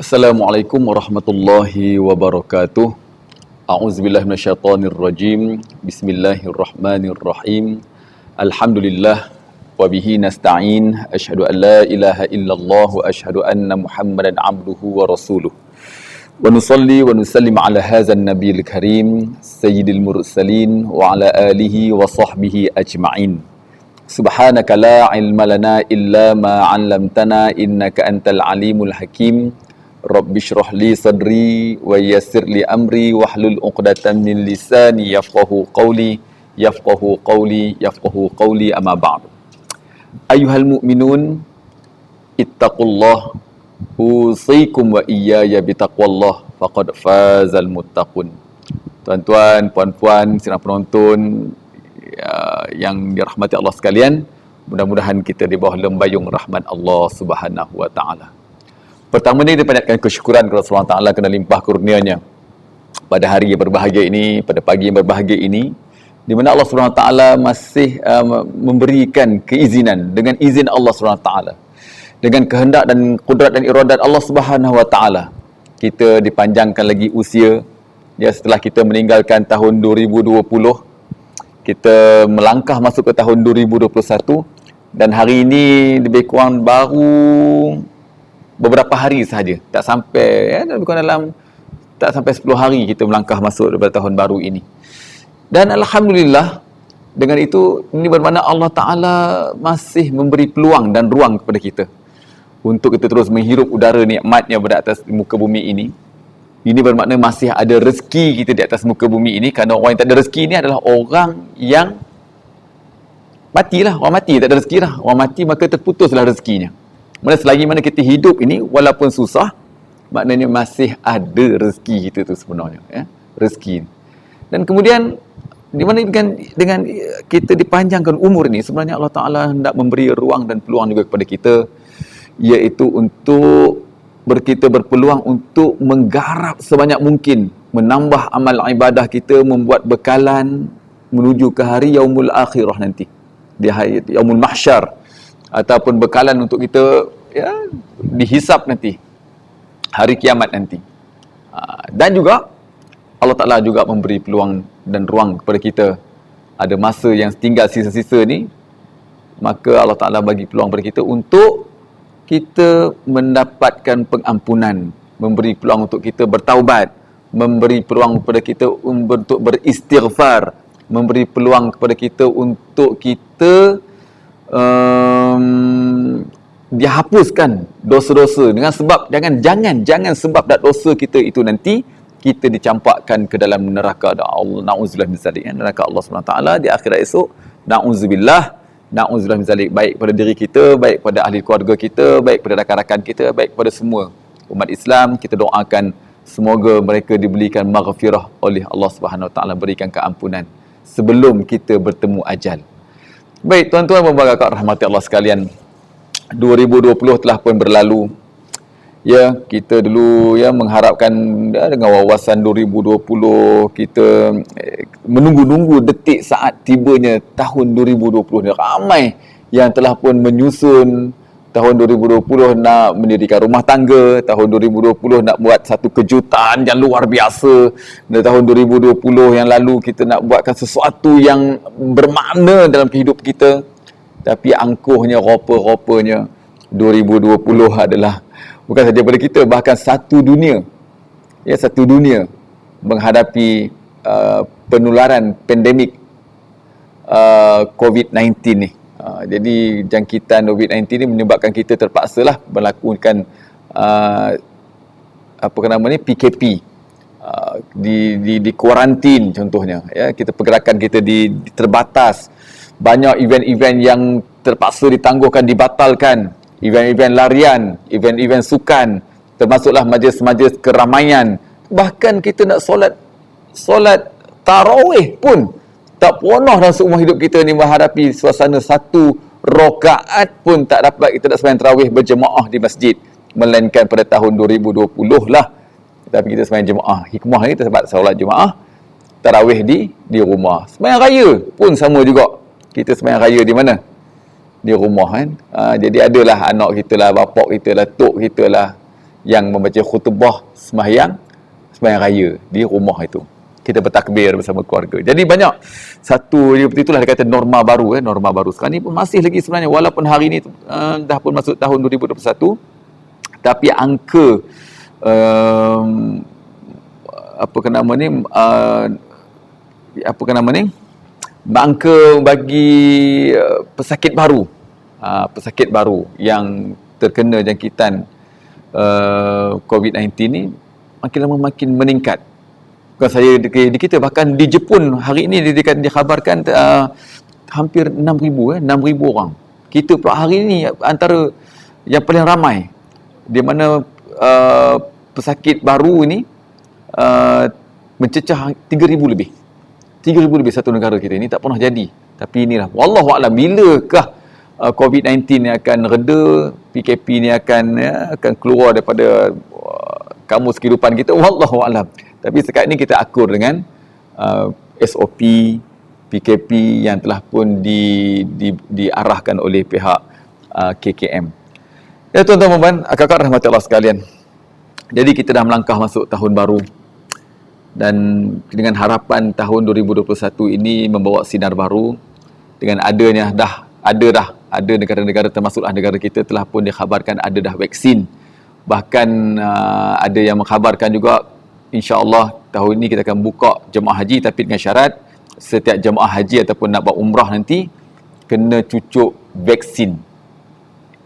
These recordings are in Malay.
Assalamualaikum warahmatullahi wabarakatuh. A'udzubillahi minasyaitonirrajim. Bismillahirrahmanirrahim. Alhamdulillah wa bihi nasta'in. Asyhadu an la ilaha illallah wa asyhadu anna Muhammadan abduhu wa rasuluh. Wa nusalli wa nusallim ala hadzal nabiyil karim sayyidil mursalin wa ala alihi wa sahbihi ajma'in. Subhanaka la ilma lana illa ma 'allamtana innaka antal alimul hakim. Rabbi syrah li sadri wa yassir li amri wahlul 'uqdatam min lisani yafqahu qawli amma ba'd. Ayyuhal mu'minun ittaqullah usikum wa iyaya bitaqwallah faqad fazal muttaqun. Tuan-tuan, puan-puan, sidang penonton yang dirahmati Allah sekalian, mudah-mudahan kita di bawah lembayung rahmat Allah Subhanahu wa taala. Pertama ni, kita panjatkan kesyukuran kepada Allah Taala kerana limpah kurnianya pada hari yang berbahagia ini, pada pagi yang berbahagia ini, di mana Allah Subhanahu Taala masih memberikan keizinan dengan izin Allah Subhanahu Taala, dengan kehendak dan kudrat dan iradat Allah Subhanahu Wa Taala, kita dipanjangkan lagi usia. Ya, setelah kita meninggalkan tahun 2020, kita melangkah masuk ke tahun 2021, dan hari ini lebih kurang baru beberapa hari sahaja, tak sampai lebih kurang dalam tak sampai 10 hari kita melangkah masuk daripada tahun baru ini. Dan alhamdulillah, dengan itu ini bermakna Allah Taala masih memberi peluang dan ruang kepada kita untuk kita terus menghirup udara nikmatnya pada atas muka bumi ini. Ini bermakna masih ada rezeki kita di atas muka bumi ini, kerana orang yang tak ada rezeki ini adalah orang yang matilah. Orang mati tak ada rezeki dah. Orang mati maka terputuslah rezekinya. Mana selagi mana kita hidup ini, walaupun susah, maknanya masih ada rezeki kita tu sebenarnya, ya? Rezeki. Dan kemudian di mana dengan kita dipanjangkan umur ini, sebenarnya Allah Taala hendak memberi ruang dan peluang juga kepada kita, iaitu untuk kita berpeluang untuk menggarap sebanyak mungkin, menambah amal ibadah kita, membuat bekalan menuju ke hari yaumul akhirah nanti, di hari yaumul mahsyar, ataupun bekalan untuk kita dihisap nanti, hari kiamat nanti. Dan juga Allah Ta'ala juga memberi peluang dan ruang kepada kita. Ada masa yang tinggal sisa-sisa ni, maka Allah Ta'ala bagi peluang kepada kita untuk kita mendapatkan pengampunan, memberi peluang untuk kita bertaubat, memberi peluang kepada kita untuk beristighfar, memberi peluang kepada kita untuk kita dihapuskan dosa-dosa, dengan sebab jangan sebab dosa kita itu nanti kita dicampakkan ke dalam neraka Allah, na'udzubillah min zalik, neraka Allah SWT di akhirat esok. Na'udzubillah min zalik, baik pada diri kita, baik pada ahli keluarga kita, baik pada rakan-rakan kita, baik pada semua umat Islam. Kita doakan semoga mereka diberikan maghfirah oleh Allah SWT, berikan keampunan sebelum kita bertemu ajal. Baik, tuan-tuan dan puan-puan rahmati Allah sekalian, 2020 telah pun berlalu. Ya, kita dulu mengharapkan dengan wawasan 2020, kita menunggu-nunggu detik saat tibanya tahun 2020 ni. Ramai yang telah pun menyusun tahun 2020 nak mendirikan rumah tangga, tahun 2020 nak buat satu kejutan yang luar biasa, dan tahun 2020 yang lalu kita nak buatkan sesuatu yang bermakna dalam kehidupan kita. Tapi angkuhnya, rupa-rupanya 2020 adalah bukan saja pada kita, bahkan satu dunia menghadapi penularan pandemik COVID-19 ni. Jadi jangkitan COVID-19 ni menyebabkan kita terpaksalah melakukan PKP, di kuarantin contohnya, ya. Kita pergerakan kita terbatas. Banyak event-event yang terpaksa ditangguhkan, dibatalkan. Event-event larian, event-event sukan, termasuklah majlis-majlis keramaian. Bahkan kita nak solat tarawih pun tak pernah dalam seumur hidup kita ni menghadapi suasana satu rakaat pun tak dapat kita nak sembahyang tarawih berjemaah di masjid, melainkan pada tahun 2020 lah. Tapi kita sembahyang jemaah. Hikmah ni kita sebab solat jemaah, tarawih di rumah. Sembahyang raya pun sama juga. Kita sembahyang raya di mana? Di rumah, kan. Jadi adalah anak kita lah, bapak kita lah, tok kita lah, yang membaca khutbah sembahyang raya di rumah itu. Kita bertakbir bersama keluarga. Jadi banyak satu, itulah dia kata norma baru. Norma baru sekarang ni pun masih lagi sebenarnya, walaupun hari ni dah pun masuk tahun 2021, tapi angka angka bagi pesakit baru yang terkena jangkitan COVID-19 ni makin lama makin meningkat. Bukan saya di kita, bahkan di Jepun hari ini dikhabarkan hampir 6,000 orang. Kita pula hari ini antara yang paling ramai, di mana pesakit baru ini mencecah 3,000 lebih. 3,000 lebih satu negara kita. Ini tak pernah jadi. Tapi inilah, wallahualam, bilakah COVID-19 ni akan reda, PKP ni akan keluar daripada kamus kehidupan kita, wallahualam. Tapi sekarang ni kita akur dengan SOP PKP yang telah pun diarahkan oleh pihak KKM. Ya tuan-tuan, akak-akak rahmati Allah sekalian. Jadi kita dah melangkah masuk tahun baru, dan dengan harapan tahun 2021 ini membawa sinar baru, dengan adanya ada negara-negara, termasuklah negara kita, telah pun dikhabarkan ada dah vaksin. Bahkan ada yang mengkhabarkan juga, insya-Allah tahun ini kita akan buka jemaah haji, tapi dengan syarat setiap jemaah haji ataupun nak buat umrah nanti kena cucuk vaksin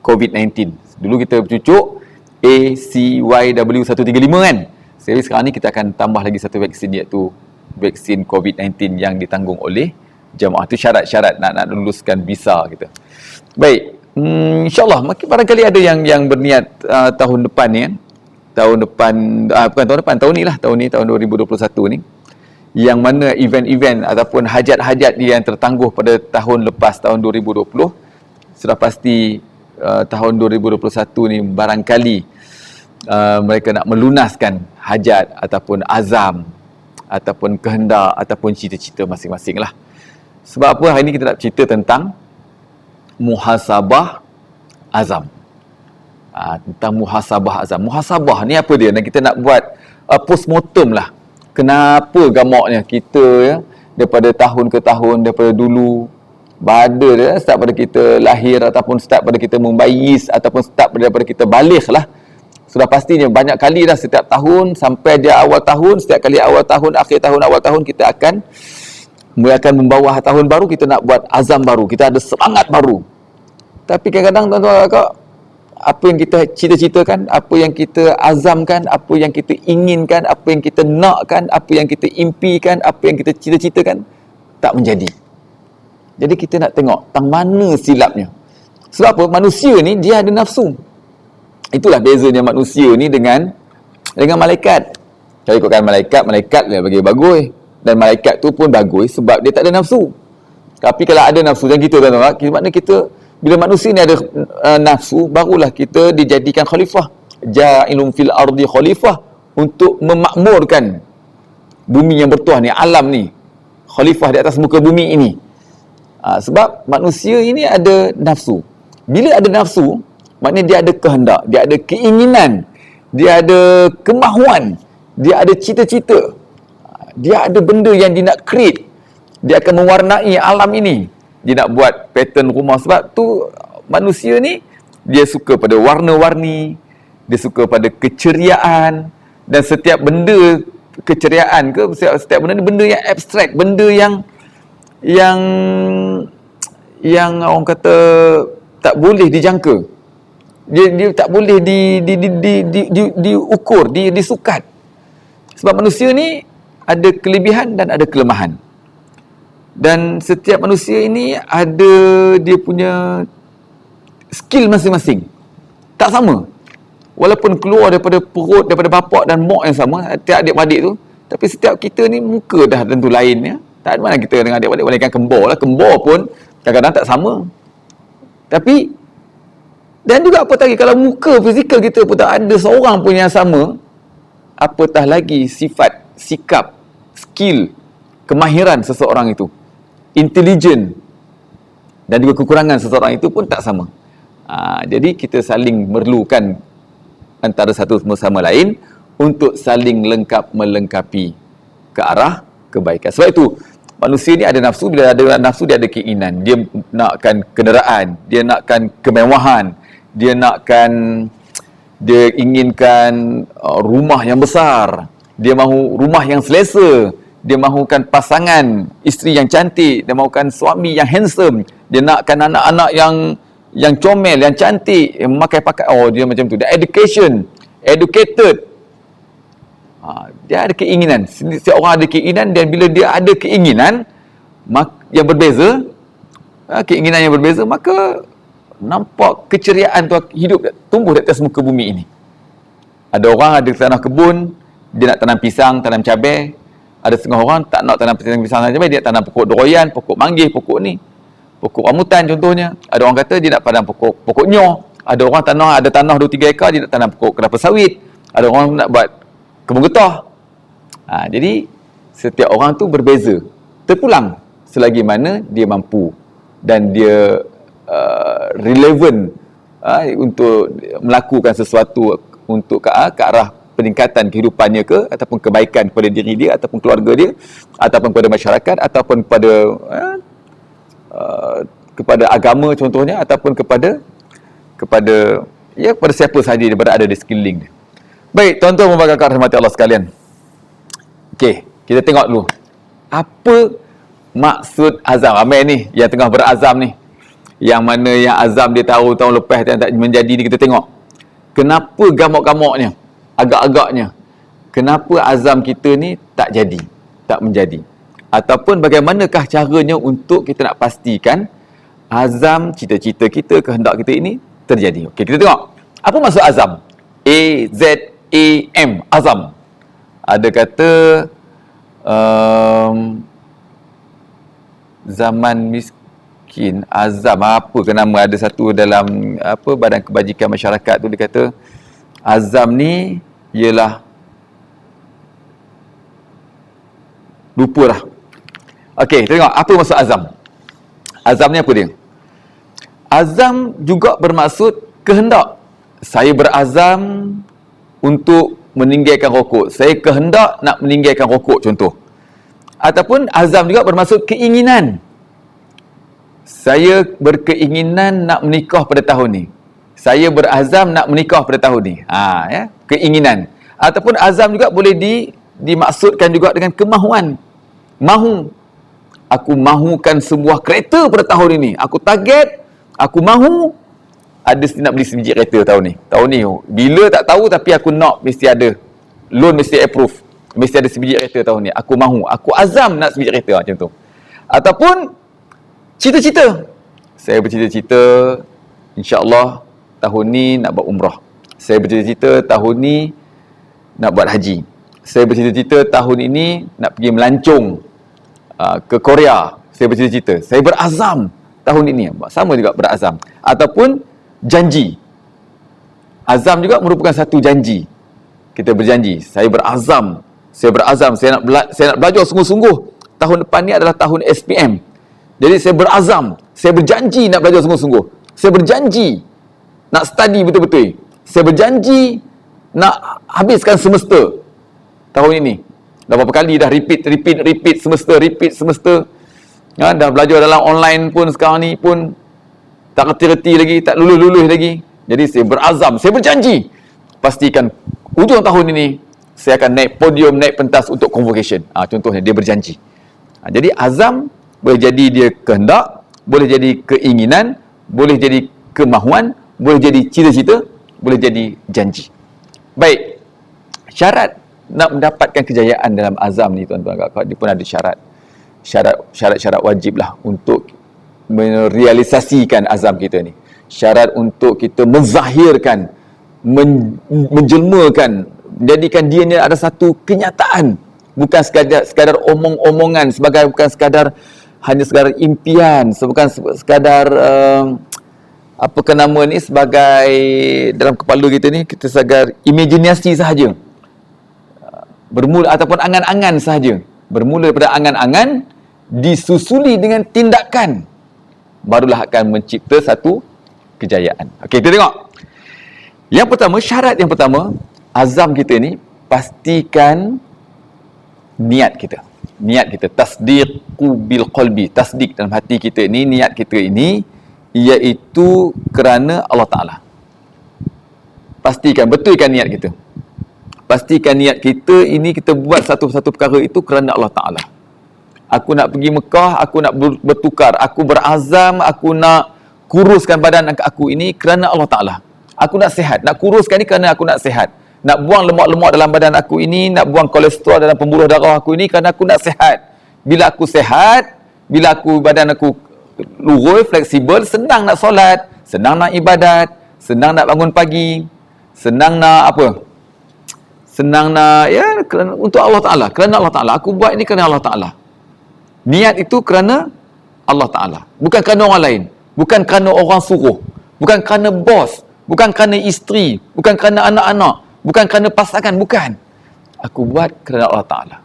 COVID-19. Dulu kita cucuk ACYW135 kan. Jadi sekarang ni kita akan tambah lagi satu vaksin, iaitu vaksin COVID-19 yang ditanggung oleh jemaah. Itu syarat-syarat nak luluskan visa kita. Baik, insya-Allah barangkali ada yang berniat tahun depan ni kan. Tahun ni lah, tahun 2021 ni, yang mana event-event ataupun hajat-hajat dia yang tertangguh pada tahun lepas, tahun 2020, sudah pasti tahun 2021 ni barangkali mereka nak melunaskan hajat ataupun azam ataupun kehendak ataupun cita-cita masing-masing lah. Sebab apa hari ni kita nak cerita tentang muhasabah azam. Tentang muhasabah azam. Muhasabah ni apa dia? Kita nak buat postmortem lah. Kenapa gamaknya kita daripada tahun ke tahun, daripada dulu, start pada kita lahir ataupun start pada kita membayis ataupun start daripada kita balik lah. Sudah pastinya banyak kali dah setiap tahun sampai dia awal tahun, setiap kali awal tahun, akhir tahun, awal tahun kita akan membawa tahun baru, kita nak buat azam baru, kita ada semangat baru. Tapi kadang-kadang tuan-tuan kakak, apa yang kita cita-citakan, apa yang kita azamkan, apa yang kita inginkan, apa yang kita nakkan, apa yang kita impikan, apa yang kita cita-citakan, tak menjadi. Jadi kita nak tengok tang mana silapnya. Sebab apa? Manusia ni dia ada nafsu. Itulah bezanya manusia ni dengan malaikat. Kalau ikutkan malaikat dia bagi bagus, dan malaikat tu pun bagus sebab dia tak ada nafsu. Tapi kalau ada nafsu, dan kita tuan-tuan, maknanya kita, bila manusia ni ada nafsu, barulah kita dijadikan khalifah. Ja'ilun fil ardi khalifah, untuk memakmurkan bumi yang bertuah ni, alam ni, khalifah di atas muka bumi ini. Sebab manusia ini ada nafsu. Bila ada nafsu, maknanya dia ada kehendak, dia ada keinginan, dia ada kemahuan, dia ada cita-cita, dia ada benda yang dia nak create. Dia akan mewarnai alam ini. Dia nak buat pattern rumah. Sebab tu manusia ni dia suka pada warna-warni, dia suka pada keceriaan, dan setiap benda keceriaan ke, setiap benda ni benda yang abstrak, benda yang orang kata tak boleh dijangka. Dia tak boleh diukur, disukat. Sebab manusia ni ada kelebihan dan ada kelemahan. Dan setiap manusia ini ada dia punya skill masing-masing. Tak sama. Walaupun keluar daripada perut, daripada bapak dan mak yang sama, setiap adik-beradik tu, tapi setiap kita ni muka dah tentu lain ya. Tak ada mana kita dengan adik-beradik, walaupun kembar lah. Kembar pun kadang-kadang tak sama. Tapi, dan juga apa lagi, kalau muka fizikal kita pun tak ada seorang pun yang sama, apatah lagi sifat, sikap, skill, kemahiran seseorang itu, intelijen, dan juga kekurangan seseorang itu pun tak sama. Jadi kita saling memerlukan antara satu sama lain untuk saling lengkap melengkapi ke arah kebaikan. Sebab itu manusia ni ada nafsu, bila ada nafsu dia ada keinginan. Dia nakkan kenderaan, dia nakkan kemewahan, dia inginkan rumah yang besar, dia mahu rumah yang selesa, dia mahukan pasangan isteri yang cantik, dia mahukan suami yang handsome, dia nakkan anak-anak yang comel, yang cantik, yang pakai dia macam tu. Dia educated. Dia ada keinginan. Setiap orang ada keinginan, dan bila dia ada keinginan yang berbeza, keinginan yang berbeza, maka nampak keceriaan tu hidup tumbuh di atas muka bumi ini. Ada orang ada tanah kebun, dia nak tanam pisang, tanam cabai. Ada setengah orang tak nak tanam pisang, tanam cabai, dia nak tanam pokok durian, pokok manggis, pokok rambutan contohnya. Ada orang kata dia nak tanam pokok nyoh. Ada orang ada tanah 2-3 ekar, dia nak tanam pokok kelapa sawit. Ada orang nak buat kebun getah. Jadi setiap orang tu berbeza. Terpulang selagi mana dia mampu dan dia relevan untuk melakukan sesuatu untuk ke arah peningkatan kehidupannya ataupun kebaikan kepada diri dia, ataupun keluarga dia, ataupun kepada masyarakat, ataupun kepada agama contohnya, ataupun kepada siapa sahaja dia berada di sekeliling dia. Baik, tuan-tuan dan puan-puan rahmati Allah sekalian. Okey, kita tengok dulu. Apa maksud azam? Ramai ni yang tengah berazam ni. Yang mana yang azam dia tahu tahun lepas yang tak menjadi ni, kita tengok. Kenapa gamuk-gamuknya? Agak-agaknya. Kenapa azam kita ni tak jadi, tak menjadi? Ataupun bagaimanakah caranya untuk kita nak pastikan azam, cita-cita kita, kehendak kita ini terjadi? Okey, kita tengok. Apa maksud azam? A-Z-A-M, azam. Ada kata zaman miskin, azam, apa ke nama, ada satu dalam Badan Kebajikan Masyarakat tu, dia kata azam ni ialah, lupa lah. Okey, tengok apa maksud azam. Azam ni apa dia? Azam juga bermaksud kehendak. Saya berazam untuk meninggalkan rokok. Saya kehendak nak meninggalkan rokok contoh. Ataupun azam juga bermaksud keinginan. Saya berkeinginan nak menikah pada tahun ni. Saya berazam nak menikah pada tahun ni. Keinginan. Ataupun azam juga boleh dimaksudkan juga dengan kemahuan. Mahu. Aku mahukan sebuah kereta pada tahun ini. Aku target, aku mahu nak beli sebiji kereta tahun ni. Tahun ni, bila tak tahu, tapi aku nak, mesti ada. Loan mesti approve. Mesti ada sebiji kereta tahun ni. Aku mahu. Aku azam nak sebiji kereta, macam tu. Ataupun cita-cita. Saya bercita-cita, insya-Allah tahun ni nak buat umrah. Saya bercita-cita tahun ni nak buat haji. Saya bercita-cita tahun ini nak pergi melancong ke Korea. Saya bercita-cita. Saya berazam tahun ini. Sama juga berazam. Ataupun janji. Azam juga merupakan satu janji. Kita berjanji. Saya berazam. Saya nak belajar sungguh-sungguh. Tahun depan ni adalah tahun SPM. Jadi saya berazam. Saya berjanji nak belajar sungguh-sungguh. Saya berjanji nak study betul-betul. Saya berjanji nak habiskan semester tahun ini. Dah berapa kali dah repeat semester. Dah belajar dalam online pun sekarang ni pun tak reti-reti lagi, tak lulus lagi. Jadi saya berazam, saya berjanji pastikan hujung tahun ini saya akan naik podium, naik pentas untuk convocation. Contohnya dia berjanji. Jadi azam boleh jadi dia kehendak, boleh jadi keinginan, boleh jadi kemahuan, boleh jadi cita-cita, boleh jadi janji. Baik. Syarat nak mendapatkan kejayaan dalam azam ni, tuan-tuan dan kawan, dia pun ada syarat. Syarat-syarat wajib lah untuk merealisasikan azam kita ni. Syarat untuk kita menzahirkan, menjelmakan, menjadikan dia ni ada satu kenyataan, bukan sekadar omong-omongan, bukan sekadar hanya sekadar impian, bukan sekadar sebagai dalam kepala kita ni, kita sekadar imajinasi sahaja, bermula ataupun angan-angan sahaja. Bermula daripada angan-angan, disusuli dengan tindakan, barulah akan mencipta satu kejayaan. Okey, kita tengok. Yang pertama, syarat yang pertama, azam kita ni pastikan niat kita. Niat kita, tasdiqu bil qalbi, tasdik dalam hati kita ni, niat kita ini iaitu kerana Allah Ta'ala. Pastikan, betulkan niat kita. Pastikan niat kita ini, kita buat satu-satu perkara itu kerana Allah Ta'ala. Aku nak pergi Mekah, aku nak bertukar, aku berazam, aku nak kuruskan badan aku ini kerana Allah Ta'ala. Aku nak sihat, nak kuruskan ni kerana aku nak sihat. Nak buang lemak-lemak dalam badan aku ini, nak buang kolesterol dalam pembuluh darah aku ini kerana aku nak sihat. Bila aku sihat, bila badan aku lurus, fleksibel, senang nak solat, senang nak ibadat, senang nak bangun pagi, senang nak apa? Senang nak, ya, untuk Allah Ta'ala. Kerana Allah Ta'ala. Aku buat ini kerana Allah Ta'ala. Niat itu kerana Allah Ta'ala. Bukan kerana orang lain. Bukan kerana orang suruh. Bukan kerana bos. Bukan kerana isteri. Bukan kerana anak-anak. Bukan kerana pasangan. Bukan. Aku buat kerana Allah Ta'ala.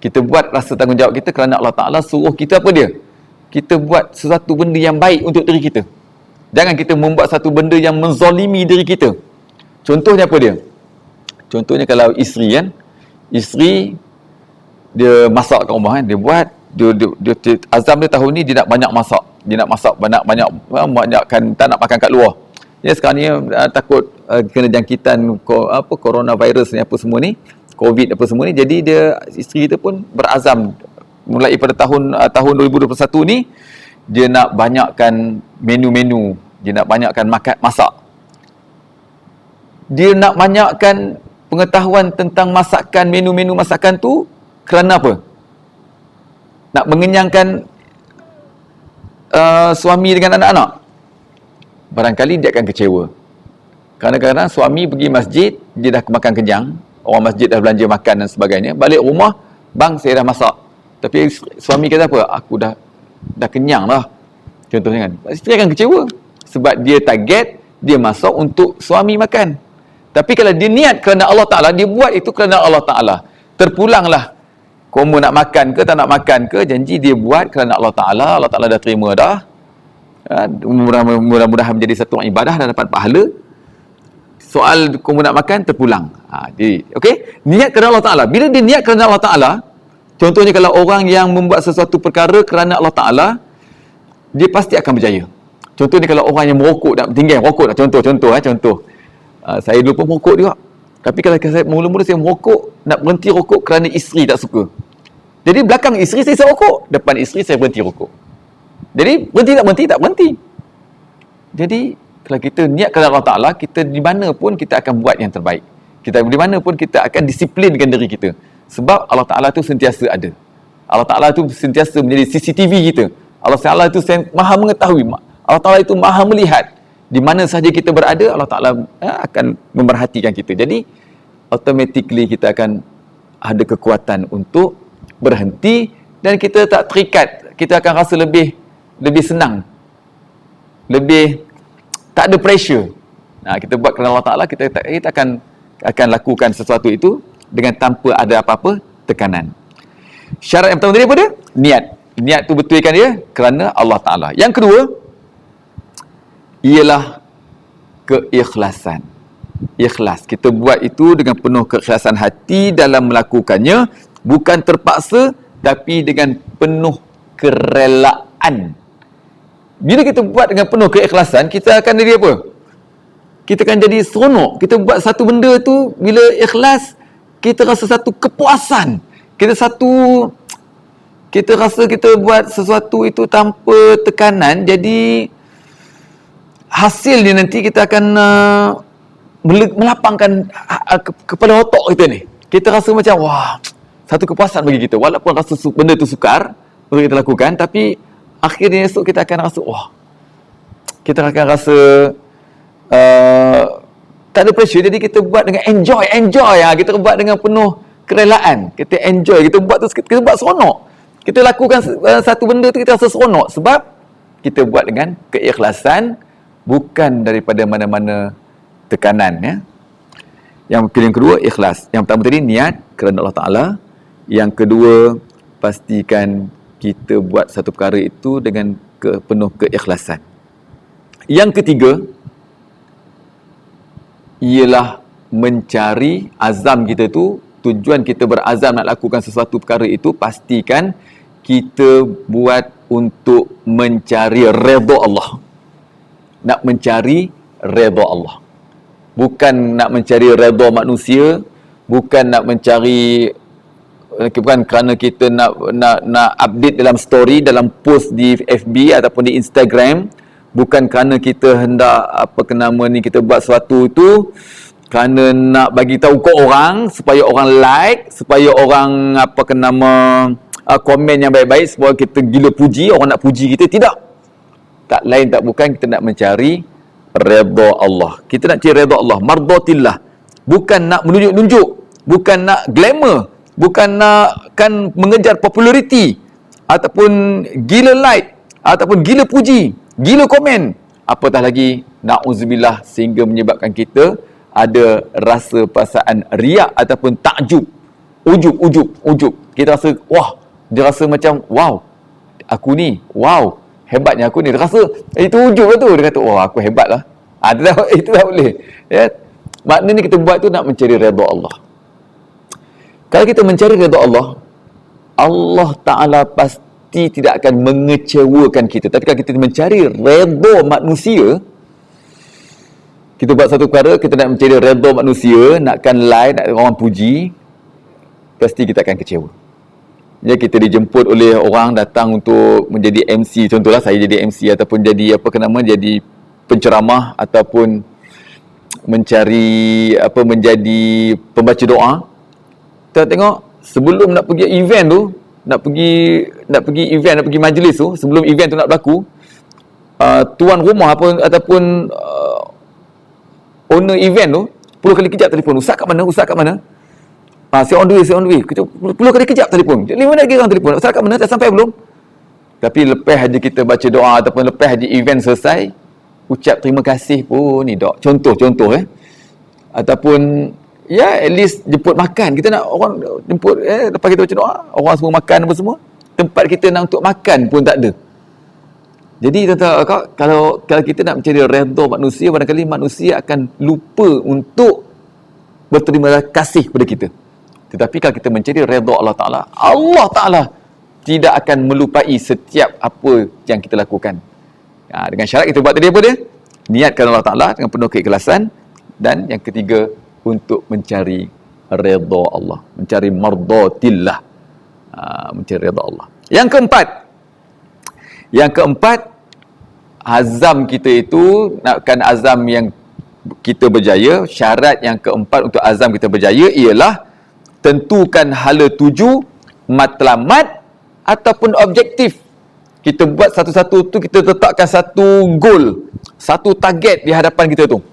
Kita buat rasa tanggungjawab kita kerana Allah Ta'ala suruh kita apa dia? Kita buat sesuatu benda yang baik untuk diri kita. Jangan kita membuat satu benda yang menzalimi diri kita. Contohnya apa dia? Contohnya kalau isteri kan, isteri dia masak kat rumah kan, dia buat, dia azam dia tahun ni dia nak banyak masak. Dia nak masak banyakkan, tak nak makan kat luar. Ya, sekarang ni takut kena jangkitan coronavirus ni apa semua ni, COVID apa semua ni, jadi dia, isteri kita pun berazam mulai pada tahun 2021 ni, dia nak banyakkan menu-menu, dia nak banyakkan masak. Dia nak banyakkan pengetahuan tentang masakan, menu-menu masakan tu kerana apa? Nak mengenyangkan suami dengan anak-anak. Barangkali dia akan kecewa. Kadang-kadang suami pergi masjid, dia dah makan kenyang, orang masjid dah belanja makan dan sebagainya, balik rumah, bang saya dah masak. Tapi suami kata apa? Aku dah kenyang lah. Contohnya kan. Isteri akan kecewa. Sebab dia target, dia masak untuk suami makan. Tapi kalau dia niat kerana Allah Ta'ala, dia buat itu kerana Allah Ta'ala. Terpulanglah. Kamu nak makan ke, tak nak makan ke, janji dia buat kerana Allah Ta'ala. Allah Ta'ala dah terima dah. Mudah-mudahan menjadi satu ibadah dan dapat pahala. Soal kamu nak makan, terpulang. Okey? Niat kerana Allah Ta'ala. Bila dia niat kerana Allah Ta'ala, contohnya kalau orang yang membuat sesuatu perkara kerana Allah Ta'ala, dia pasti akan berjaya. Contohnya kalau orang yang merokok, nak tinggal rokok, contoh. Saya dulu pun merokok juga. Tapi kalau saya mula-mula saya merokok, nak berhenti rokok kerana isteri tak suka. Jadi belakang isteri saya rokok, depan isteri saya berhenti rokok. Jadi berhenti tak berhenti. Jadi kalau kita niat kerana Allah Ta'ala, kita di mana pun kita akan buat yang terbaik. Kita di mana pun kita akan disiplinkan diri kita. Sebab Allah Ta'ala tu sentiasa ada. Allah Ta'ala tu sentiasa menjadi CCTV kita. Allah Ta'ala itu maha mengetahui. Allah Ta'ala itu maha melihat. Di mana sahaja kita berada, Allah Ta'ala akan memerhatikan kita. Jadi, automatically kita akan ada kekuatan untuk berhenti dan kita tak terikat. Kita akan rasa lebih senang. Lebih tak ada pressure. Kita buat kerana Allah Ta'ala, kita akan lakukan sesuatu itu dengan tanpa ada apa-apa tekanan. Syarat yang pertama tadi apa dia? Niat. Niat tu betulkan dia kerana Allah Ta'ala. Yang kedua, ialah keikhlasan. Ikhlas. Kita buat itu dengan penuh keikhlasan hati dalam melakukannya, bukan terpaksa, tapi dengan penuh kerelaan. Bila kita buat dengan penuh keikhlasan, kita akan jadi apa? Kita akan jadi seronok. Kita buat satu benda tu, bila ikhlas, kita rasa satu kepuasan. Kita rasa kita buat sesuatu itu tanpa tekanan, jadi hasilnya nanti kita akan melapangkan kepala otak kita ni. Kita rasa macam, wah, satu kepuasan bagi kita. Walaupun rasa benda tu sukar untuk kita lakukan, tapi akhirnya esok kita akan rasa, wah, kita akan rasa tak ada pressure. Jadi kita buat dengan enjoy ya. Kita buat dengan penuh kerelaan. Kita enjoy, kita buat seronok. Kita lakukan satu benda tu, kita rasa seronok sebab kita buat dengan keikhlasan, bukan daripada mana-mana tekanan ya. Yang kedua, ikhlas. Yang pertama tadi niat kerana Allah Ta'ala. Yang kedua, pastikan kita buat satu perkara itu dengan penuh keikhlasan. Yang ketiga, ialah mencari azam kita tu, tujuan kita berazam nak lakukan sesuatu perkara itu, pastikan kita buat untuk mencari redha Allah. Nak mencari redha Allah. Bukan nak mencari redha manusia, bukan nak mencari, bukan kerana kita nak update dalam story, dalam post di FB ataupun di Instagram, bukan kerana kita hendak kita buat sesuatu itu kerana nak bagi tahu ke orang supaya orang like, supaya orang komen yang baik-baik, supaya kita gila puji, orang nak puji kita. Tidak. Tak lain tak bukan kita nak mencari redha Allah. Kita nak cari redha Allah, mardatillah. Bukan nak menunjuk-nunjuk, bukan nak glamour, bukan nak mengejar populariti ataupun gila like ataupun gila puji, gila komen, apatah lagi na'udzubillah sehingga menyebabkan kita ada rasa perasaan riak ataupun takjub, ujub. Kita rasa dia rasa macam aku ni, hebatnya aku ni. Dia rasa itu ujub lah tu. Dia kata aku hebat lah. Itu tak boleh, ya. Maknanya kita buat tu nak mencari redha Allah. Kalau kita mencari redha Allah, Allah Ta'ala pasti tidak akan mengecewakan kita. Tapi kalau kita mencari redha manusia, kita buat satu perkara, kita nak mencari redha manusia, nakkan like, nak orang puji, pasti kita akan kecewa. Ya, kita dijemput oleh orang datang untuk menjadi MC, contohlah saya jadi MC ataupun jadi jadi penceramah ataupun menjadi pembaca doa. Kita tengok sebelum nak pergi event tu, nak pergi majlis tu, sebelum event tu nak berlaku, tuan rumah ataupun owner event tu 10 kali kejap telefon, ustaz kat mana? Saya on the way. Kita 10 kali kejap telefon. 5 minit lagi orang telefon. Ustaz kat mana? Dah sampai belum? Tapi lepas aja kita baca doa ataupun lepas aja event selesai, ucap terima kasih pun ni dok. Contoh ataupun at least jemput makan. Kita nak orang jemput lepas kita baca doa, orang semua makan apa semua. Tempat kita nak untuk makan pun tak ada. Jadi tuan-tuan, kalau kita nak mencari redha manusia, barangkali manusia akan lupa untuk berterima kasih kepada kita. Tetapi kalau kita mencari redha Allah Ta'ala tidak akan melupai setiap apa yang kita lakukan. Dengan syarat kita buat tadi apa dia? Niatkan Allah Ta'ala dengan penuh keikhlasan. Dan yang ketiga, untuk mencari redha Allah, mencari mardatillah, mencari redha Allah. Yang keempat, azam kita itu, nakkan azam yang kita berjaya, syarat yang keempat untuk azam kita berjaya ialah tentukan hala tuju, matlamat ataupun objektif. Kita buat satu-satu tu, kita letakkan satu goal, satu target di hadapan kita tu.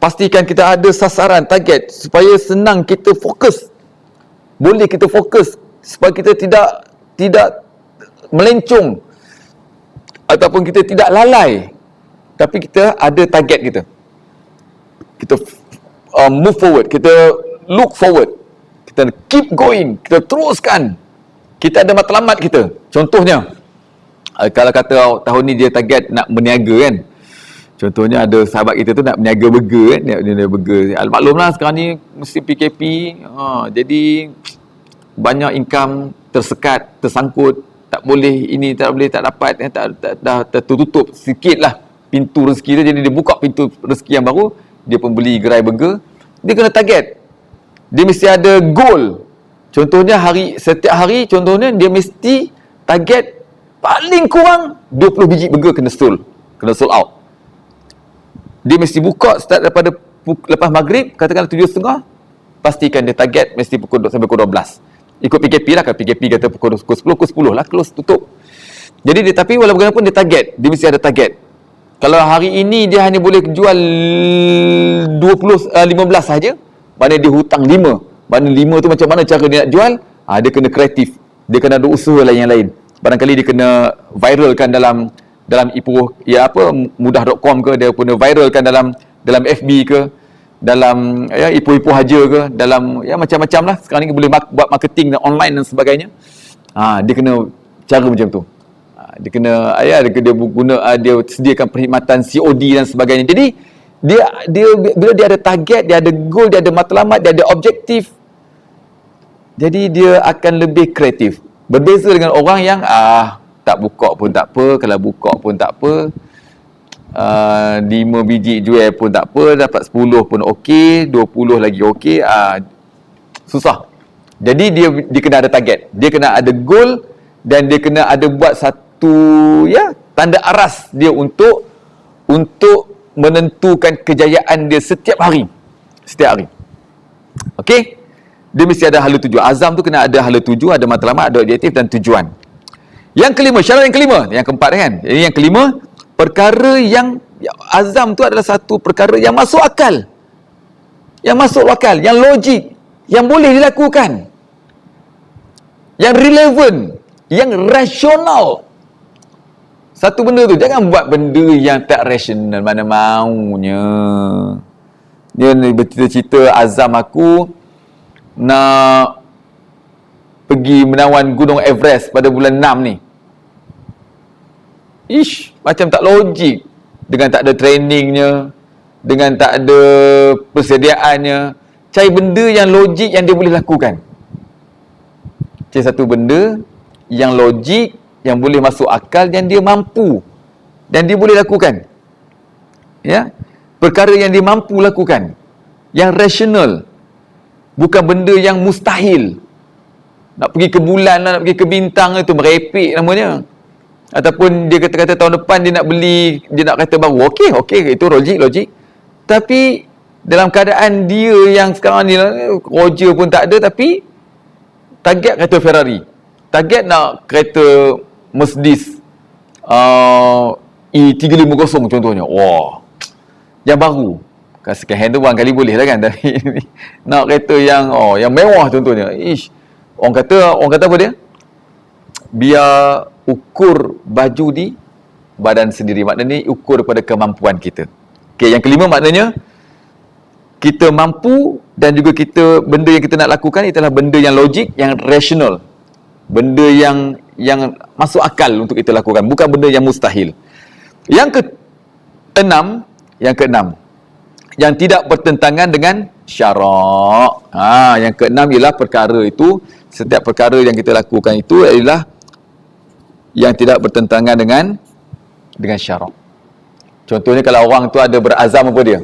Pastikan kita ada sasaran, target, supaya senang kita fokus. Boleh kita fokus supaya kita tidak melencong ataupun kita tidak lalai. Tapi kita ada target kita. Kita move forward, kita look forward, kita keep going, kita teruskan. Kita ada matlamat kita. Contohnya, kalau kata tahun ni dia target nak berniaga kan. Contohnya ada sahabat kita tu nak berniaga burger kan, dia burger. Maklumlah sekarang ni mesti PKP, jadi banyak income tersekat, tersangkut, tak boleh ini, tak boleh, tak dapat, dah tertutup sikit lah pintu rezeki dia. Jadi dia buka pintu rezeki yang baru, dia pun beli gerai burger. Dia kena target, dia mesti ada goal. Contohnya setiap hari contohnya dia mesti target paling kurang 20 biji burger kena sold out. Dia mesti buka start daripada lepas maghrib, katakanlah 7.30, pastikan dia target mesti pukul sampai pukul 12. Ikut PKP lah, kalau PKP kata pukul 10, pukul 10 lah close, tutup. Jadi tapi walau bagaimanapun dia target, dia mesti ada target. Kalau hari ini dia hanya boleh jual 15 saja, mana dia hutang 5. Mana 5 tu macam mana cara dia nak jual? Dia kena kreatif. Dia kena ada usaha lain yang lain. Barangkali dia kena viralkan dalam mudah.com ke, dia kena viralkan dalam FB ke, dalam ipoh-ipoh haja ke, dalam macam-macam lah. Sekarang ni boleh buat marketing online dan sebagainya. Dia kena cara macam tu. Dia kena dia sediakan perkhidmatan COD dan sebagainya. Jadi Dia bila dia ada target, dia ada goal, dia ada matlamat, dia ada objektif, jadi dia akan lebih kreatif. Berbeza dengan orang yang tak buka pun tak apa, kalau buka pun tak apa, 5 biji jual pun tak apa, dapat 10 pun okey, 20 lagi okey, susah. Jadi dia kena ada target, dia kena ada goal, dan dia kena ada buat satu tanda aras dia untuk menentukan kejayaan dia setiap hari. Okey, dia mesti ada hala tuju. Azam tu kena ada hala tuju, ada matlamat, ada objektif dan tujuan. Yang kelima, syarat yang kelima, yang keempat kan. Jadi yang kelima, perkara yang azam tu adalah satu perkara yang masuk akal. Yang logik, yang boleh dilakukan, yang relevan, yang rasional. Satu benda tu, jangan buat benda yang tak rasional, mana maunya. Dia bercita-cita azam aku nak pergi menawan Gunung Everest pada bulan 6 ni. Macam tak logik. Dengan tak ada trainingnya, dengan tak ada persediaannya. Cari benda yang logik yang dia boleh lakukan. Cari satu benda yang logik, yang boleh masuk akal, yang dia mampu dan dia boleh lakukan. Perkara yang dia mampu lakukan, yang rasional, bukan benda yang mustahil. Nak pergi ke bulan lah, nak pergi ke bintang, itu merepek namanya. Ataupun dia kata tahun depan dia nak beli, dia nak kereta baru. Okey, itu logik. Tapi dalam keadaan dia yang sekarang ni, kerja pun tak ada, tapi target kereta Ferrari, target nak kereta Mercedes E350 contohnya. Wah, yang baru. Kan second hand tu barangkali boleh lah kan, tapi nak kereta yang mewah contohnya. Orang kata apa dia? Biar ukur baju di badan sendiri. Maknanya ukur daripada kemampuan kita. Okey, yang kelima maknanya kita mampu, dan juga benda yang kita nak lakukan itulah benda yang logik, yang rasional. Benda yang masuk akal untuk kita lakukan, bukan benda yang mustahil. Yang keenam, yang tidak bertentangan dengan syarak. Yang keenam ialah perkara itu, setiap perkara yang kita lakukan itu adalah yang tidak bertentangan dengan syarak. Contohnya kalau orang tu ada berazam apa dia?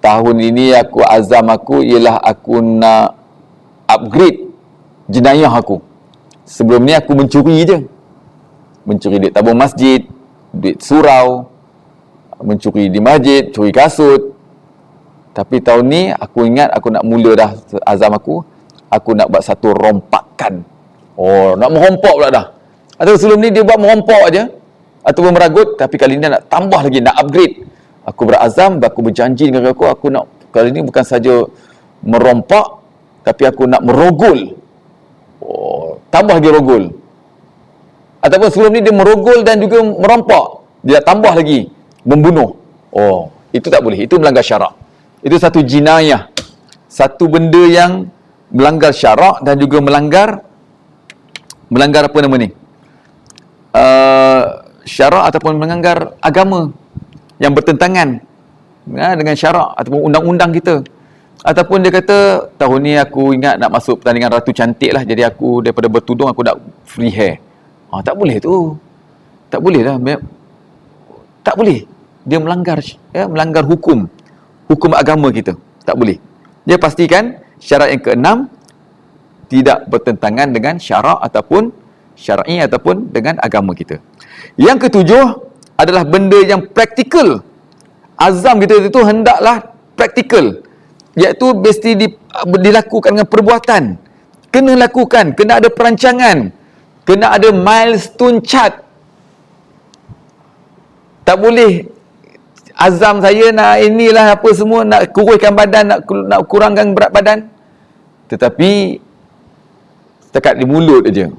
Tahun ini azam aku ialah aku nak upgrade jenayah aku. Sebelum ni aku mencuri je. Mencuri duit tabung masjid, duit surau, mencuri di masjid, curi kasut. Tapi tahun ni aku ingat aku nak mula dah azam aku nak buat satu rompakan. Nak merompak pula dah. Atau sebelum ni dia buat merompak aja ataupun meragut, tapi kali ni nak tambah lagi, nak upgrade. Aku berazam, aku berjanji dengan aku nak kali ni bukan saja merompak, tapi aku nak merogol. Tambah lagi rogol. Ataupun sebelum ni dia merogol dan juga merompak, dia nak tambah lagi membunuh. Itu tak boleh, itu melanggar syarak. Itu satu jinayah, satu benda yang melanggar syarak dan juga melanggar apa nama ni, syarak ataupun melanggar agama yang bertentangan dengan syarak ataupun undang-undang kita. Ataupun dia kata, tahun ni aku ingat nak masuk pertandingan Ratu Cantik lah, jadi aku daripada bertudung aku nak free hair. Tak boleh tu. Tak boleh lah. Tak boleh. Dia melanggar hukum agama kita. Tak boleh. Dia pastikan syarat yang keenam tidak bertentangan dengan syarak ataupun syar'i ataupun dengan agama kita. Yang ketujuh adalah benda yang praktikal. Azam kita itu hendaklah praktikal, iaitu mesti dilakukan dengan perbuatan. Kena lakukan, kena ada perancangan, kena ada milestone chart. Tak boleh azam saya nak inilah apa semua, nak kuruskan badan, nak kurangkan berat badan, tetapi setakat di mulut aja.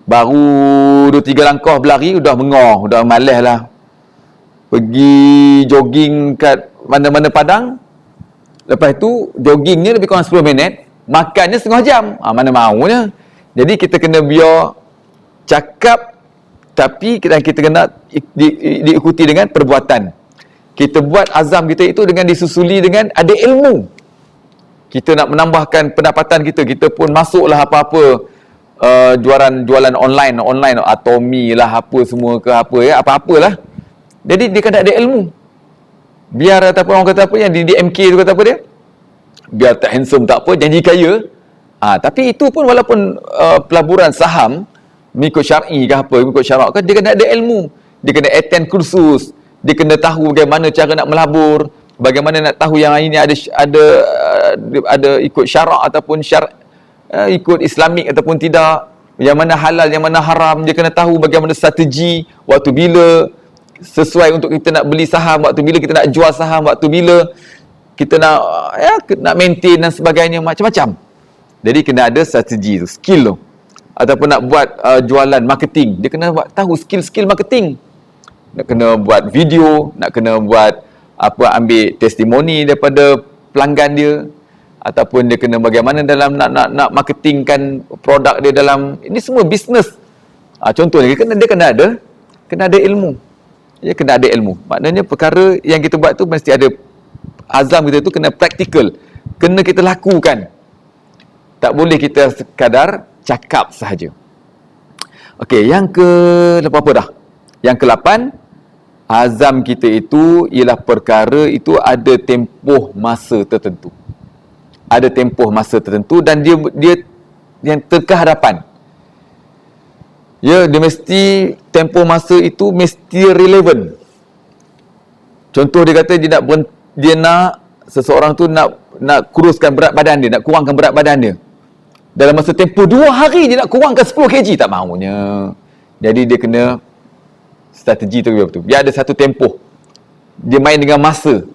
Baru 2-3 langkah berlari dah mengah, dah malas lah. Pergi jogging kat mana-mana padang, lepas tu joggingnya lebih kurang 10 minit, makannya setengah jam. Mana maunya. Jadi kita kena biar cakap, tapi kita kena diikuti dengan perbuatan. Kita buat azam kita itu dengan disusuli dengan ada ilmu. Kita nak menambahkan pendapatan kita, kita pun masuklah apa-apa jualan online Atomi lah, apa semua ke apa ya, apa-apalah. Jadi dia kena ada ilmu. Biar ataupun orang kata apa yang di DMK tu kata apa dia? Biar tak handsome tak apa, janji kaya. Tapi itu pun walaupun pelaburan saham mengikut syar'i ke apa, mengikut syarak ke, dia kena ada ilmu. Dia kena attend kursus, dia kena tahu bagaimana cara nak melabur, bagaimana nak tahu yang ini ada ikut syarak ataupun ikut Islamik ataupun tidak, yang mana halal, yang mana haram. Dia kena tahu bagaimana strategi, waktu bila sesuai untuk kita nak beli saham, waktu bila kita nak jual saham, waktu bila kita nak maintain dan sebagainya, macam-macam. Jadi kena ada strategi tu, skill tu. Ataupun nak buat jualan marketing, dia kena tahu skill marketing. Nak kena buat video, nak kena buat ambil testimoni daripada pelanggan dia, ataupun dia kena bagaimana dalam nak marketingkan produk dia dalam ini semua bisnes. Contohnya dia kena ada ilmu. Dia kena ada ilmu. Maknanya perkara yang kita buat tu mesti ada azam kita tu, kena praktikal, kena kita lakukan. Tak boleh kita sekadar cakap sahaja. Okey, yang berapa dah? Yang ke-8, azam kita itu ialah perkara itu ada tempoh masa tertentu. Ada tempoh masa tertentu dan dia yang terkehadapan. Dia mesti tempoh masa itu mesti relevan. Contoh dia kata dia nak seseorang tu nak kuruskan berat badan dia, nak kurangkan berat badan dia. Dalam masa tempoh 2 hari dia nak kurangkan 10 kg, tak mahunya. Jadi dia kena strategi tu betul. Dia ada satu tempoh. Dia main dengan masa.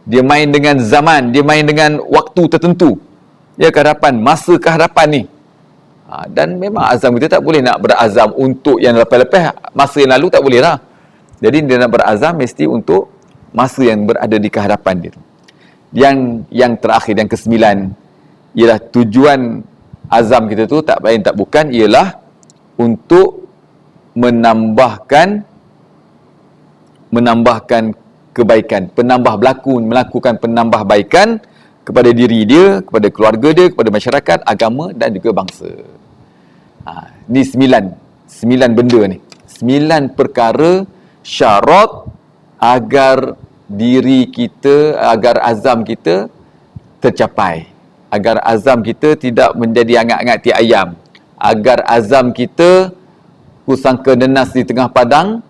Dia main dengan zaman, dia main dengan waktu tertentu. Ya, kehadapan, masa kehadapan ni. Dan memang azam kita tak boleh nak berazam untuk yang lepas-lepas, masa yang lalu tak boleh lah. Jadi dia nak berazam mesti untuk masa yang berada di kehadapan dia. Yang terakhir, yang ke-9, ialah tujuan azam kita tu tak lain tak bukan ialah untuk menambahkan kebaikan, melakukan penambahbaikan kepada diri dia, kepada keluarga dia, kepada masyarakat, agama dan juga bangsa. Ni 9 benda ni. 9 perkara syarat agar diri kita, agar azam kita tercapai. Agar azam kita tidak menjadi angat-angat ti ayam. Agar azam kita kusangka nenas di tengah padang,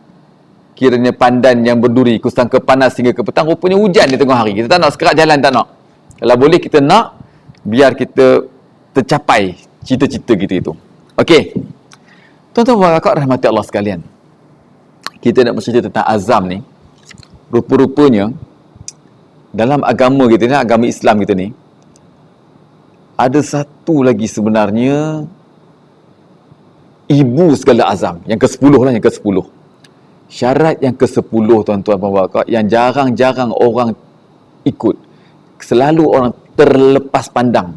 kiranya pandan yang berduri, kusangka panas hingga ke petang, rupanya hujan di tengah hari. Kita tak nak sekerat jalan, tak nak. Kalau boleh kita nak, biar kita tercapai cita-cita kita itu. Okey. Tuan-tuan dan puan-puan rahmati Allah sekalian. Kita nak bercerita tentang azam ni. Rupa-rupanya dalam agama kita ni, agama Islam kita ni, ada satu lagi sebenarnya ibu segala azam. Yang ke-10 lah, yang ke-10. Syarat yang ke-10, tuan-tuan dan puan-puan, yang jarang-jarang orang ikut. Selalu orang terlepas pandang.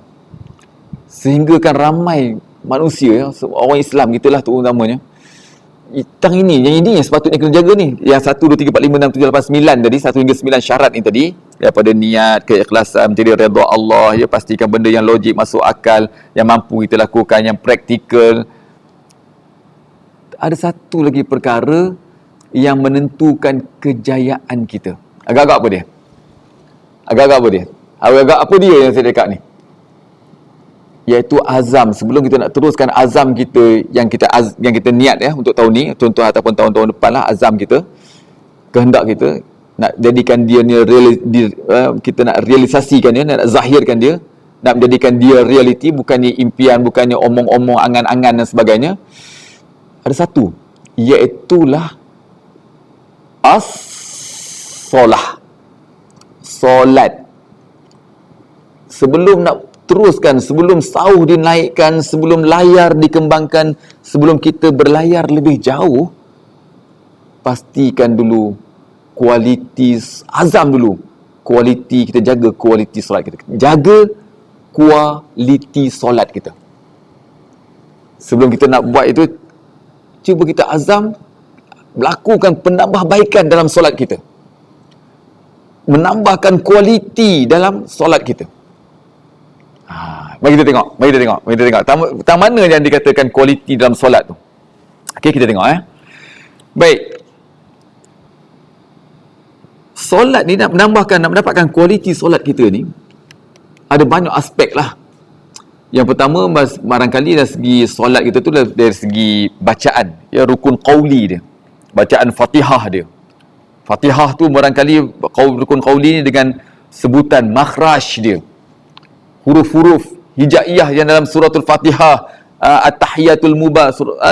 Sehingga kan ramai manusia, orang Islam kita lah terutamanya, yang ini yang sepatutnya kena jaga ni. Yang 1, 2, 3, 4, 5, 6, 7, 8, 9 tadi, 1 hingga 9 syarat ni tadi, daripada niat, keikhlasan, menjadi redha Allah, ya, pastikan benda yang logik, masuk akal, yang mampu kita lakukan, yang praktikal. Ada satu lagi perkara yang menentukan kejayaan kita. Agak-agak apa dia? Agak-agak apa dia yang saya dekat ni? Iaitu azam. Sebelum kita nak teruskan azam kita yang kita niat ya untuk tahun ni, contoh ataupun tahun-tahun depan lah, azam kita, kehendak kita nak jadikan dia ni kita nak realisasikan dia, nak zahirkan dia, nak menjadikan dia realiti, bukannya impian, bukannya omong-omong, angan-angan dan sebagainya. Ada satu, iaitulah solat. Sebelum nak teruskan, sebelum sauh dinaikkan, sebelum layar dikembangkan, sebelum kita berlayar lebih jauh, pastikan dulu kualiti azam dulu. Kita jaga kualiti solat kita. Jaga kualiti solat kita. Sebelum kita nak buat itu, cuba kita azam melakukan penambahbaikan dalam solat kita. menambahkan kualiti dalam solat kita. Mari kita tengok. Tang mana yang dikatakan kualiti dalam solat tu? Okey, kita tengok Baik. Solat ni nak mendapatkan kualiti solat kita ni, ada banyak aspek lah. Yang pertama, barangkali dari segi solat kita tu dari segi bacaan, ya, rukun qauli dia, bacaan Fatihah dia. Fatihah tu barangkali rukun qauli ni dengan sebutan makhraj dia, huruf-huruf hijaiyah yang dalam suratul Fatihah, at-tahiyatul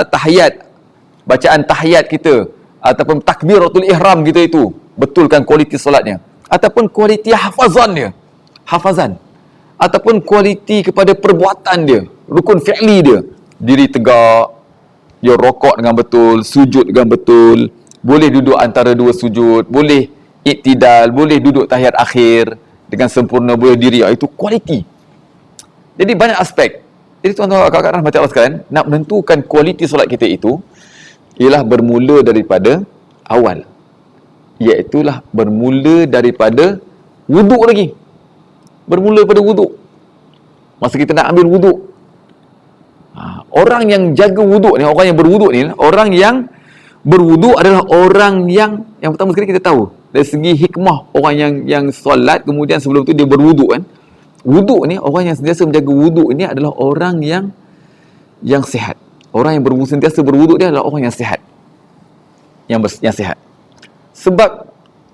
tahiyat, bacaan tahiyat kita ataupun takbiratul ihram kita itu, betulkan kualiti solatnya. Ataupun kualiti hafazan ataupun kualiti kepada perbuatan dia, rukun fi'li dia, diri tegak, dia rokok dengan betul, sujud dengan betul, boleh duduk antara dua sujud, boleh iktidal, boleh duduk tahiyat akhir dengan sempurna, boleh diri, itu kualiti. Jadi banyak aspek. Jadi tuan-tuan kakak rahmati Allah sekalian, nak menentukan kualiti solat kita itu ialah bermula daripada awal, iaitulah bermula daripada wuduk lagi. Bermula pada wuduk. Masa kita nak ambil wuduk, orang yang jaga wuduk ni, orang yang berwuduk ni, orang yang berwuduk adalah orang yang pertama sekali kita tahu dari segi hikmah orang yang solat, kemudian sebelum tu dia berwuduk kan. Wuduk ni, orang yang sentiasa menjaga wuduk ni adalah orang yang sihat. Orang yang sentiasa berwuduk dia adalah orang yang sihat. Yang sihat. Sebab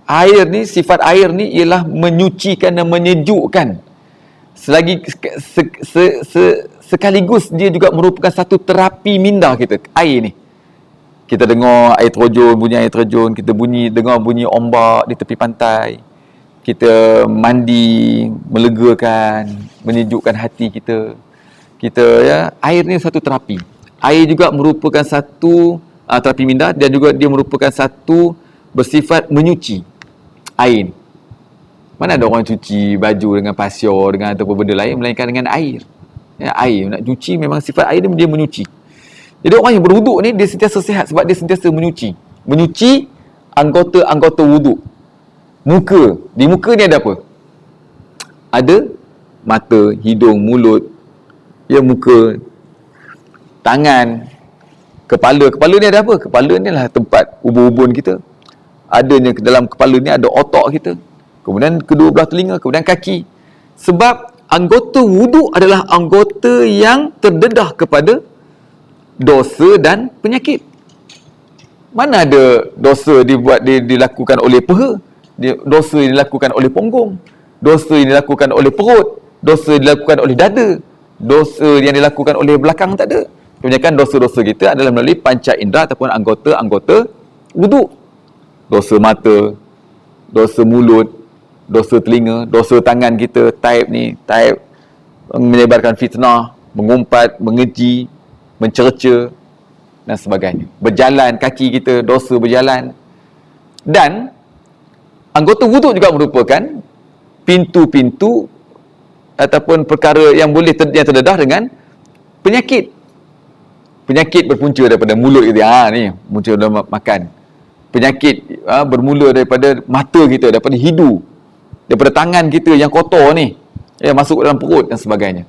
air ni, sifat air ni ialah menyucikan dan menyejukkan. Sekaligus dia juga merupakan satu terapi minda kita, air ni. Kita dengar air terjun, bunyi air terjun, kita dengar bunyi ombak di tepi pantai. Kita mandi, melegakan, menyejukkan hati kita. Air ni satu terapi. Air juga merupakan satu terapi minda, dan juga dia merupakan satu bersifat menyuci. Air. Mana ada orang cuci baju dengan pasir, dengan ataupun benda lain, melainkan dengan air. Ya, air. Nak cuci memang sifat air dia menyuci. Jadi orang yang berwuduk ni, dia sentiasa sihat sebab dia sentiasa menyuci. Menyuci anggota-anggota wuduk. Muka. Di muka ni ada apa? Ada mata, hidung, mulut, muka, tangan, kepala. Kepala ni ada apa? Kepala ni adalah tempat ubun-ubun kita. Adanya dalam kepala ni ada otak kita. Kemudian kedua belah telinga, kemudian kaki. Sebab anggota wuduk adalah anggota yang terdedah kepada dosa dan penyakit. Mana ada dosa dilakukan oleh peha, dosa yang dilakukan oleh punggung, dosa yang dilakukan oleh perut, dosa yang dilakukan oleh dada, dosa yang dilakukan oleh belakang, tak ada. Kebanyakan dosa-dosa kita adalah melalui panca indera ataupun anggota-anggota wuduk. Dosa mata, dosa mulut, dosa telinga, dosa tangan kita, taib menyebarkan fitnah, mengumpat, mengeji, mencerca dan sebagainya. Berjalan, kaki kita, dosa berjalan. Dan anggota wuduk juga merupakan pintu-pintu ataupun perkara yang boleh yang terdedah dengan penyakit. Penyakit berpunca daripada mulut kita. Ni punca dalam makan. Penyakit bermula daripada mata kita, daripada hidung, daripada tangan kita yang kotor ni, masuk dalam perut dan sebagainya.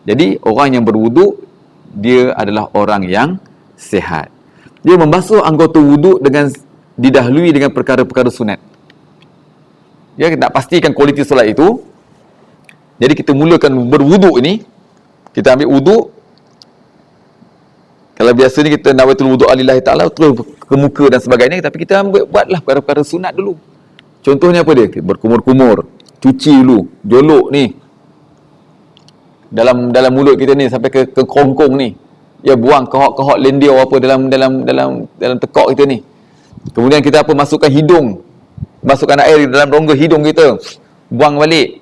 Jadi orang yang berwuduk, dia adalah orang yang sihat. Dia membasuh anggota wuduk dengan didahului dengan perkara-perkara sunat. Ya, nak pastikan kualiti solat itu. Jadi kita mulakan berwuduk ini, kita ambil wuduk. Kalau biasanya kita nawaitul wuduk lillahi ta'ala, terus ke muka dan sebagainya, tapi kita buatlah perkara-perkara sunat dulu. Contohnya apa dia? Berkumur-kumur, cuci dulu, jolok ni dalam mulut kita ni sampai ke kerongkong ni. Ya, buang kehok-kehok lendir apa dalam tekak kita ni. Kemudian kita masukkan hidung, masukkan air dalam rongga hidung kita, buang balik.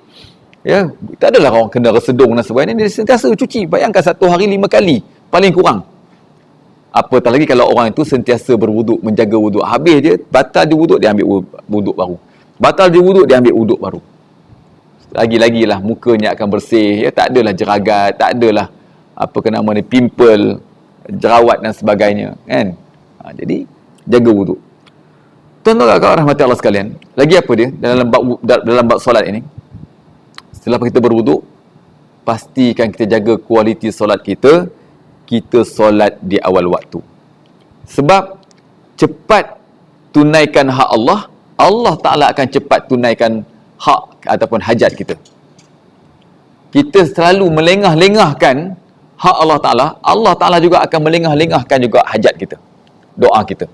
Ya, tak adalah orang kena resedung dan sebagainya. Dia sentiasa cuci. Bayangkan satu hari 5 kali paling kurang. Apatah lagi kalau orang itu sentiasa berwuduk, menjaga wuduk. Habis dia batal dia wuduk, dia ambil wuduk baru. Batal dia wuduk, dia ambil wuduk baru. Lagi-lagilah mukanya akan bersih. Ya, tak adalah jeragat, tak adalah pimple, jerawat dan sebagainya, kan? Jadi jaga wuduk. Tuan-tuan dan rahmati Allah sekalian, lagi apa dia dalam bab solat ini? Setelah kita berwuduk, pastikan kita jaga kualiti solat kita. Kita solat di awal waktu. Sebab cepat tunaikan hak Allah, Allah Ta'ala akan cepat tunaikan hak ataupun hajat kita. Kita selalu melengah-lengahkan hak Allah Ta'ala, Allah Ta'ala juga akan melengah-lengahkan juga hajat kita, doa kita.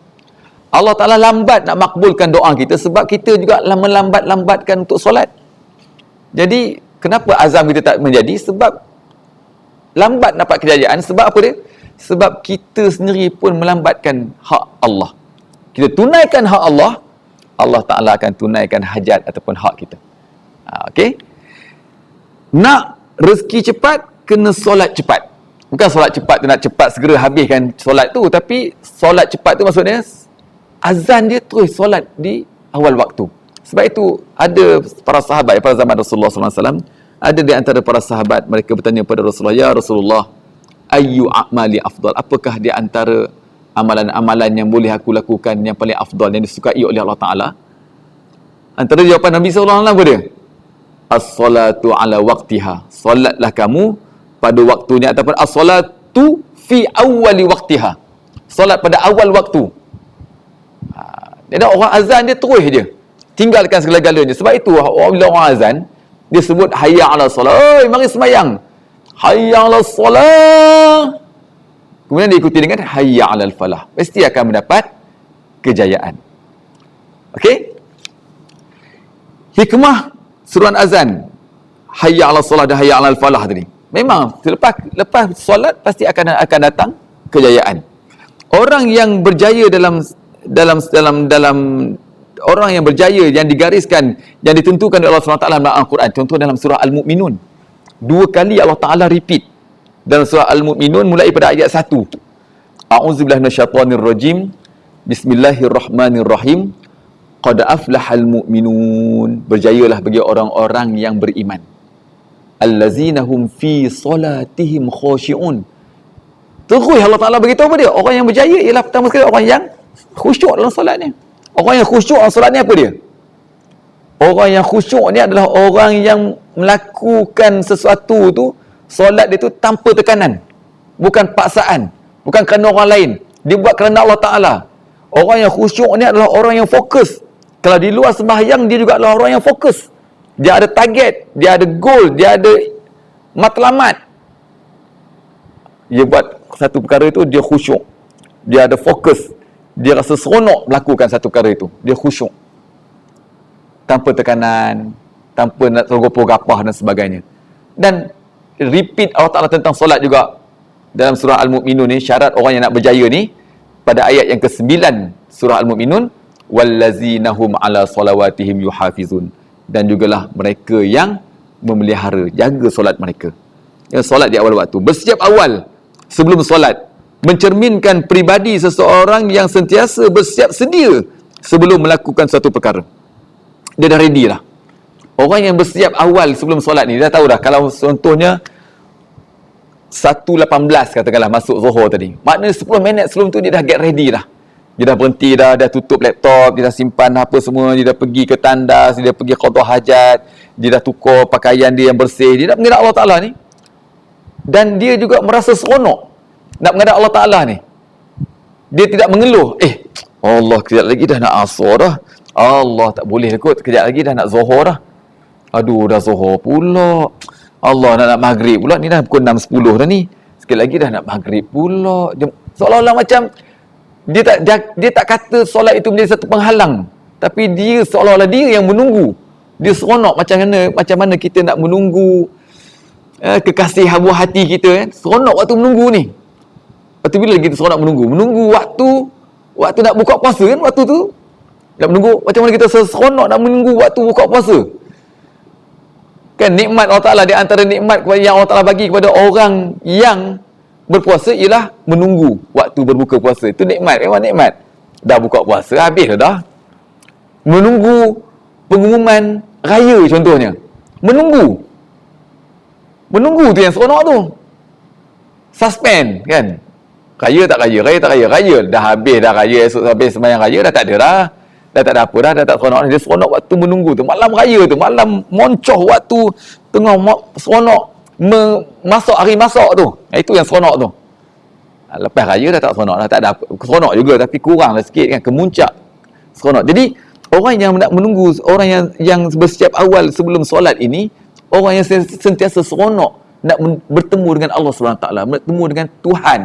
Allah Ta'ala lambat nak makbulkan doa kita sebab kita juga melambat-lambatkan untuk solat. Jadi, kenapa azam kita tak menjadi? Sebab lambat dapat kejayaan. Sebab apa dia? Sebab kita sendiri pun melambatkan hak Allah. Kita tunaikan hak Allah, Allah Ta'ala akan tunaikan hajat ataupun hak kita. Okey? Nak rezeki cepat, kena solat cepat. Bukan solat cepat tu nak cepat segera habiskan solat tu, tapi solat cepat tu maksudnya azan dia terus solat di awal waktu. Sebab itu ada para sahabat pada zaman Rasulullah SAW, ada di antara para sahabat, mereka bertanya kepada Rasulullah, "Ya Rasulullah, ayyu a'mali afdal?" Apakah di antara amalan-amalan yang boleh aku lakukan yang paling afdal, yang disukai oleh Allah Ta'ala? Antara jawapan Nabi SAW apa dia? As-salatu ala waqtiha. Solatlah kamu pada waktunya, ataupun as-salatu fi awwali waqtiha. Solat pada awal waktu. Dia orang azan dia terus je, tinggalkan segala-galanya. Sebab itu bila orang azan, dia sebut hayya ala solat. Oi, mari semayang. Hayya ala solat. Kemudian diikuti dengan hayya ala falah. Mesti akan mendapat kejayaan. Okey? Hikmah suruhan azan hayya ala solat dan hayya ala falah tadi. Memang lepas solat pasti akan datang kejayaan. Orang yang berjaya dalam orang yang berjaya, yang digariskan, yang ditentukan oleh Allah SWT dalam Al-Quran, contoh dalam surah Al-Mu'minun, 2 kali Allah Ta'ala repeat dalam surah Al-Mu'minun, mulai pada ayat 1. A'udzubillahi minasyaitonir rajim. Bismillahirrahmanirrahim. Qad aflahal mu'minun. Berjayalah bagi orang-orang yang beriman. Allazina hum fi solatihim khashi'un. Terus Allah Ta'ala beritahu apa dia? Orang yang berjaya ialah pertama sekali orang yang khusyuk dalam solatnya. Orang yang khusyuk dalam solat ni apa dia? Orang yang khusyuk ni adalah orang yang melakukan sesuatu tu, solat dia tu tanpa tekanan. Bukan paksaan. Bukan kerana orang lain. Dia buat kerana Allah Ta'ala. Orang yang khusyuk ni adalah orang yang fokus. Kalau di luar sembahyang, dia juga adalah orang yang fokus. Dia ada target, dia ada goal, dia ada matlamat. Dia buat satu perkara itu, dia khusyuk. Dia ada fokus. Dia rasa seronok melakukan satu perkara itu. Dia khusyuk. Tanpa tekanan, tanpa nak tergopoh-gapah dan sebagainya. Dan repeat Allah Ta'ala tentang solat juga dalam surah Al-Mu'minun ni. Syarat orang yang nak berjaya ni, pada ayat yang ke-9 surah Al-Mu'minun, wallazinahum ala salawatihim yuhafizun. Dan jugalah mereka yang memelihara, jaga solat mereka. Yang solat di awal waktu. Bersiap awal sebelum solat, mencerminkan pribadi seseorang yang sentiasa bersiap sedia sebelum melakukan suatu perkara. Dia dah ready lah. Orang yang bersiap awal sebelum solat ni, dia dah tahu dah. Kalau contohnya 1.18 katakanlah masuk Zuhur tadi, maknanya 10 minit sebelum tu dia dah get ready dah. Dia dah berhenti dah tutup laptop, dia dah simpan apa semua, dia dah pergi ke tandas, dia dah pergi qada hajat, dia dah tukar pakaian dia yang bersih, dia dah menghadap Allah Ta'ala ni. Dan dia juga merasa seronok nak menghadap Allah Ta'ala ni. Dia tidak mengeluh, Allah kejap lagi dah nak asar dah, Allah tak boleh kot, kejap lagi dah nak Zuhur dah, aduh dah Zuhur pula, Allah nak maghrib pula, ni dah pukul 6.10 dah ni, sikit lagi dah nak maghrib pula. Seolah-olah macam dia tak kata solat itu menjadi satu penghalang, tapi dia seolah-olah dia yang menunggu. Dia seronok macam mana kita nak menunggu kekasih hawa hati kita, seronok waktu menunggu ni. Waktu bila kita seronok menunggu waktu nak buka puasa kan, waktu tu nak menunggu. Macam mana kita seronok nak menunggu waktu buka puasa kan. Nikmat Allah Ta'ala, di antara nikmat yang Allah Ta'ala bagi kepada orang yang berpuasa ialah menunggu waktu berbuka puasa. Itu nikmat, memang nikmat. Dah buka puasa, habis dah. Menunggu pengumuman raya contohnya. Menunggu tu yang seronok tu. Suspend kan. Raya tak raya, raya tak raya, raya dah habis dah raya, esok habis sembahyang raya dah tak ada dah. Dah tak ada apa dah tak seronok. Dia seronok waktu menunggu tu, malam raya tu, malam moncoh waktu tengah seronok masuk hari masak tu. Itu yang seronok tu. Lepas raya dah tak seronok dah, tak ada apa. Seronok juga tapi kuranglah sikit kan, kemuncak seronok. Jadi orang yang nak menunggu, orang yang bersiap awal sebelum solat ini, orang yang sentiasa seronok nak bertemu dengan Allah SWT, bertemu dengan Tuhan,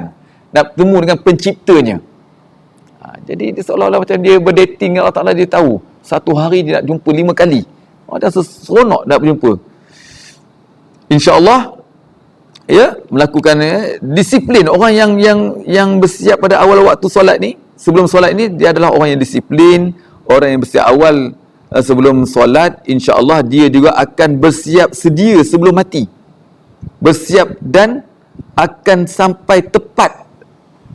nak bertemu dengan penciptanya. Jadi dia seolah-olah macam dia berdating dengan Allah Ta'ala. Dia tahu satu hari dia nak jumpa 5 kali. Dah seronok nak berjumpa. InsyaAllah ya, melakukan disiplin. Orang yang bersiap pada awal waktu solat ni, sebelum solat ni, dia adalah orang yang disiplin. Orang yang bersiap awal sebelum solat, insya-Allah dia juga akan bersiap sedia sebelum mati. Bersiap dan akan sampai tepat